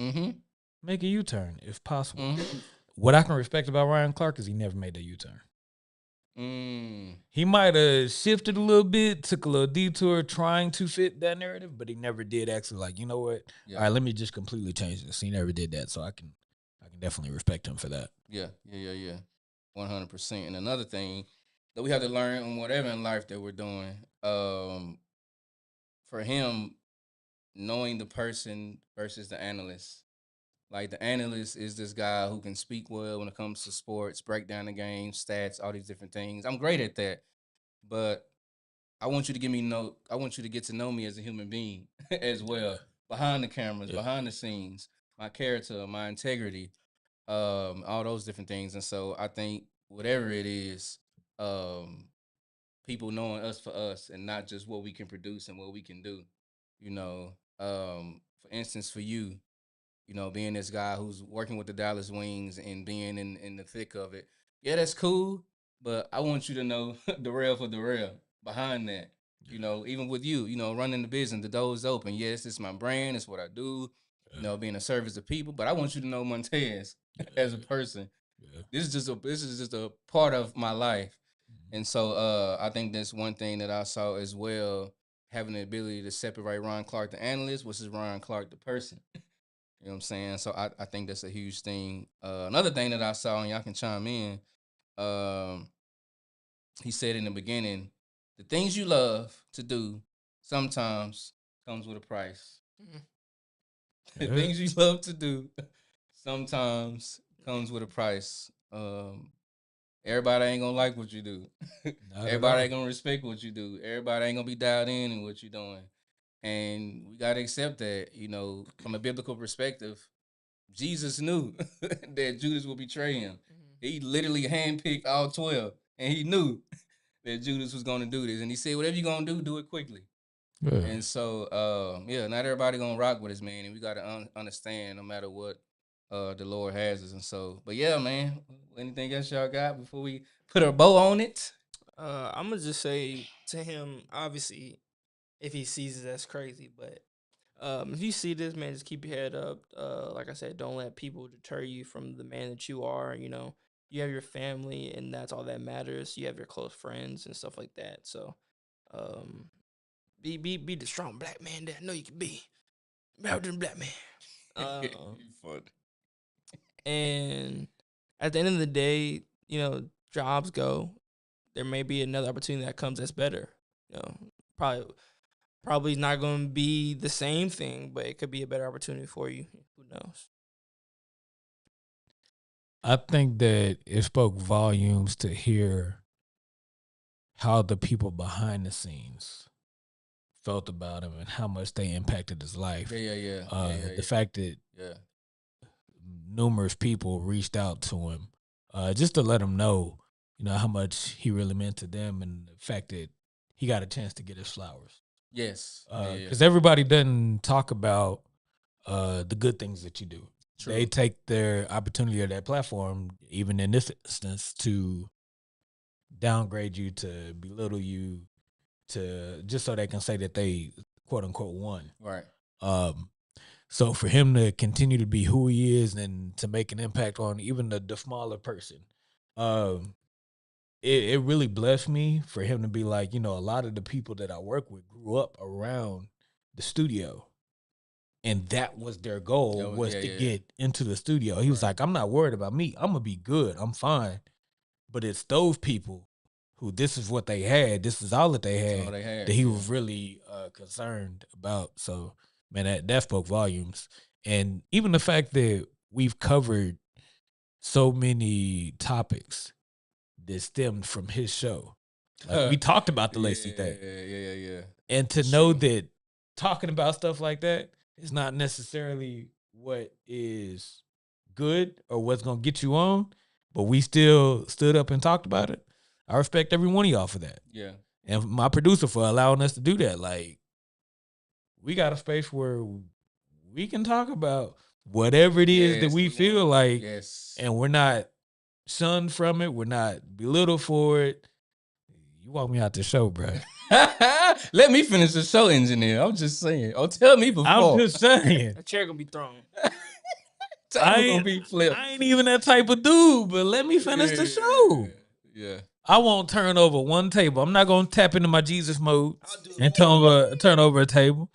Make a U-turn if possible. What I can respect about Ryan Clark is he never made a U-turn. He might have shifted a little bit, took a little detour trying to fit that narrative, but he never did actually like, you know what? Yeah. All right, let me just completely change this. He never did that, so I can definitely respect him for that. Yeah. 100%. And another thing that we have to learn on whatever in life that we're doing, for him, knowing the person versus the analyst. Like the analyst is this guy who can speak well when it comes to sports, break down the game, stats, all these different things. I'm great at that, but I want you to I want you to get to know me as a human being as well, behind the cameras, behind the scenes, my character, my integrity, all those different things. And so I think whatever it is, people knowing us for us and not just what we can produce and what we can do. You know, for instance, for you, being this guy who's working with the Dallas Wings and being in the thick of it. Yeah, that's cool, but I want you to know the real for the real behind that. Even with you, running the business, the door's open. Yes, it's my brand, it's what I do, being a service to people, but I want you to know Montez as a person. Yeah. This is just a part of my life. And so I think that's one thing that I saw as well, having the ability to separate Ron Clark, the analyst, versus Ron Clark, the person. You know what I'm saying? So I think that's a huge thing. Another thing that I saw, and y'all can chime in, he said in the beginning, the things you love to do sometimes comes with a price. The things you love to do sometimes comes with a price. Everybody ain't gonna like what you do. Everybody ain't gonna respect what you do. Everybody ain't gonna be dialed in what you're doing. And we gotta accept that, from a biblical perspective, Jesus knew that Judas would betray him. He literally handpicked all 12, and he knew that Judas was going to do this. And he said, whatever you're going to do it quickly. Yeah. And so, not everybody going to rock with us, man. And we got to understand no matter what the Lord has us. And so, but yeah, man, anything else y'all got before we put a bow on it? I'm going to just say to him, obviously, if he sees it, that's crazy. But if you see this, man, just keep your head up. Like I said, don't let people deter you from the man that you are. You have your family, and that's all that matters. You have your close friends and stuff like that. So, be the strong black man that I know you can be. Better than black man. Fun. And at the end of the day, jobs go. There may be another opportunity that comes that's better. Probably not going to be the same thing, but it could be a better opportunity for you. Who knows? I think that it spoke volumes to hear how the people behind the scenes felt about him and how much they impacted his life. The fact that numerous people reached out to him just to let them know, how much he really meant to them and the fact that he got a chance to get his flowers. Yes. Because everybody doesn't talk about the good things that you do. True. They take their opportunity or their platform, even in this instance, to downgrade you, to belittle you, to just so they can say that they quote unquote won. Right. So for him to continue to be who he is and to make an impact on even the smaller person, it really blessed me for him to be like, a lot of the people that I work with grew up around the studio. And that was their goal, was to get into the studio. He was like, I'm not worried about me. I'm going to be good. I'm fine. But it's those people who this is what they had. This is all that they had, that he was really concerned about. So, man, that spoke volumes. And even the fact that we've covered so many topics that stemmed from his show. Like we talked about the Lacey thing. Yeah. And to know that talking about stuff like that is not necessarily what is good or what's going to get you on, but we still stood up and talked about it. I respect every one of y'all for that. Yeah. And my producer for allowing us to do that. Like, we got a space where we can talk about whatever it is that we feel like, and we're not shunned from it. We're not belittled for it. You walk me out the show, bro. Let me finish the show, engineer. I'm just saying. Oh, tell me before. I'm just saying. A chair gonna be thrown. Gonna be flipped. I ain't even that type of dude, but let me finish the show. Yeah. I won't turn over one table. I'm not gonna tap into my Jesus mode and turn over a table.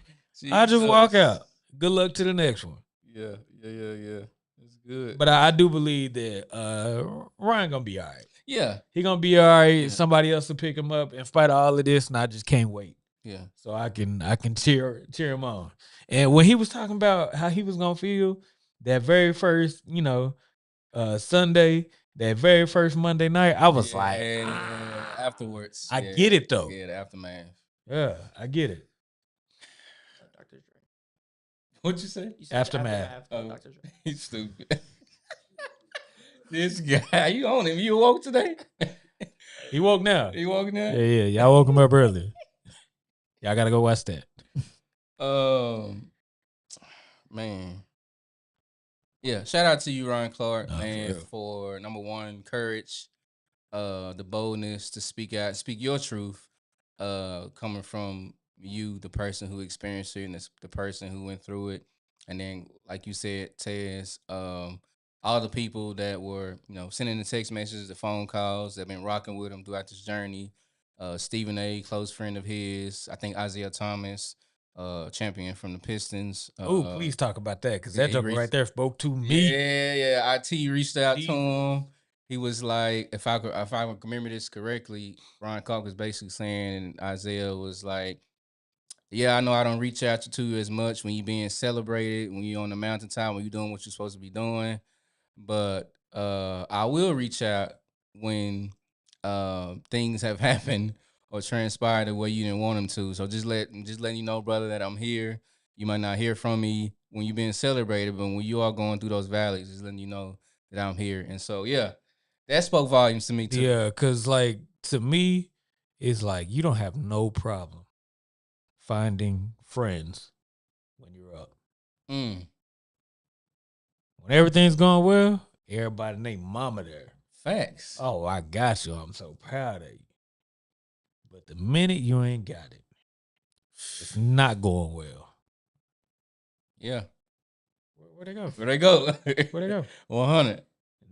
I just walk out. Good luck to the next one. Yeah. It's good. But I do believe that Ryan gonna be all right. Yeah. He gonna be all right. Yeah. Somebody else will pick him up in spite of all of this, and I just can't wait. Yeah. So I can cheer him on. And when he was talking about how he was gonna feel that very first, Sunday, that very first Monday night, I was like, afterwards. I get it though. Yeah, the aftermath. Yeah, I get it. Dr. Dre. What'd you say? You said Aftermath. Dr. Dre. He's stupid. This guy, you own him. You woke today? He woke now. He woke now? Yeah. Y'all woke him up early. Y'all gotta go watch that. Man. Yeah, shout out to you, Ryan Clark, man, for number one, courage, the boldness to speak out, speak your truth, coming from you, the person who experienced it, and the person who went through it. And then, like you said, Tez, all the people that were, sending the text messages, the phone calls, that have been rocking with him throughout this journey. Stephen A., close friend of his. I think Isaiah Thomas, champion from the Pistons. Please talk about that, because that joker right there spoke to me. Yeah. IT reached out to him. He was like, if I remember this correctly, Ryan Clark was basically saying, and Isaiah was like, yeah, I know I don't reach out to you as much when you're being celebrated, when you're on the mountaintop, when you're doing what you're supposed to be doing. But I will reach out when things have happened or transpired the way you didn't want them to. So just letting you know, brother, that I'm here. You might not hear from me when you're being celebrated, but when you are going through those valleys, just letting you know that I'm here. And so, yeah, that spoke volumes to me too. Yeah, because to me, it's like you don't have no problem finding friends when you're up. When everything's going well, everybody named mama there. Facts. Oh, I got you. I'm so proud of you. But the minute you ain't got it, it's not going well. Yeah. Where'd they go? Where'd they go? Where'd they go? 100.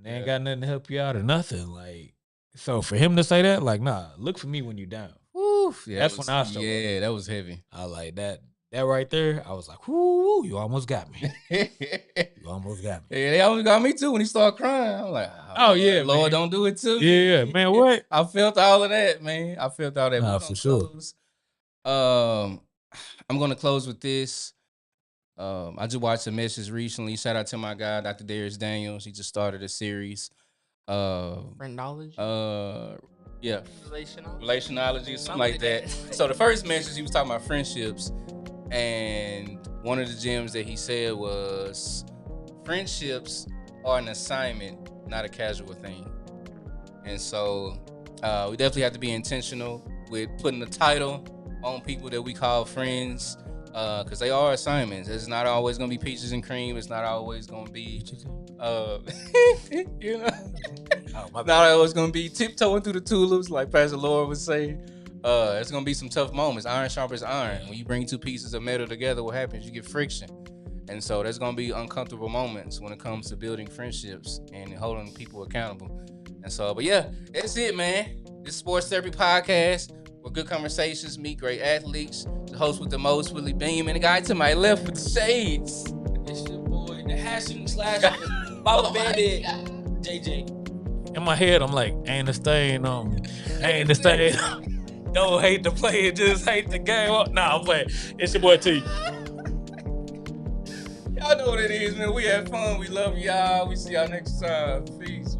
They ain't got nothing to help you out or nothing. Like, so for him to say that, like, nah, look for me when you down. Woo. Yeah, that's when I started. Yeah, that was heavy. I like that. That right there, I was like, whoo, you almost got me. You almost got me. Yeah, they almost got me too when he started crying. I'm like, oh yeah, Lord, man. don't do it too. Yeah, man, what? I felt all of that, man. I felt all that. Nah, for sure. I'm going to close with this. I just watched a message recently. Shout out to my guy, Dr. Darius Daniels. He just started a series. Friendology? Yeah. Relationology, something like that. So the first message, he was talking about friendships. And one of the gems that he said was, friendships are an assignment not a casual thing. And so we definitely have to be intentional with putting the title on people that we call friends, because they are assignments. It's not always going to be peaches and cream. It's not always going to be, you know, not always going to be tiptoeing through the tulips, like Pastor Laura would say. It's going to be some tough moments. Iron sharpens iron. When you bring two pieces of metal together, what happens? You get friction. And so there's going to be uncomfortable moments when it comes to building friendships and holding people accountable. And so, but yeah, that's it, man. This Sports Therapy Podcast, where good conversations meet great athletes. The host with the most, Willie Beam, and the guy to my left with the shades. It's your boy, the # Baba Bandit, JJ. In my head, I'm like, ain't a stain on me. Ain't a stain. Don't hate the player, just hate the game. Nah, I'm playing. It's your boy T. Y'all know what it is, man. We had fun. We love y'all. We see y'all next time. Peace.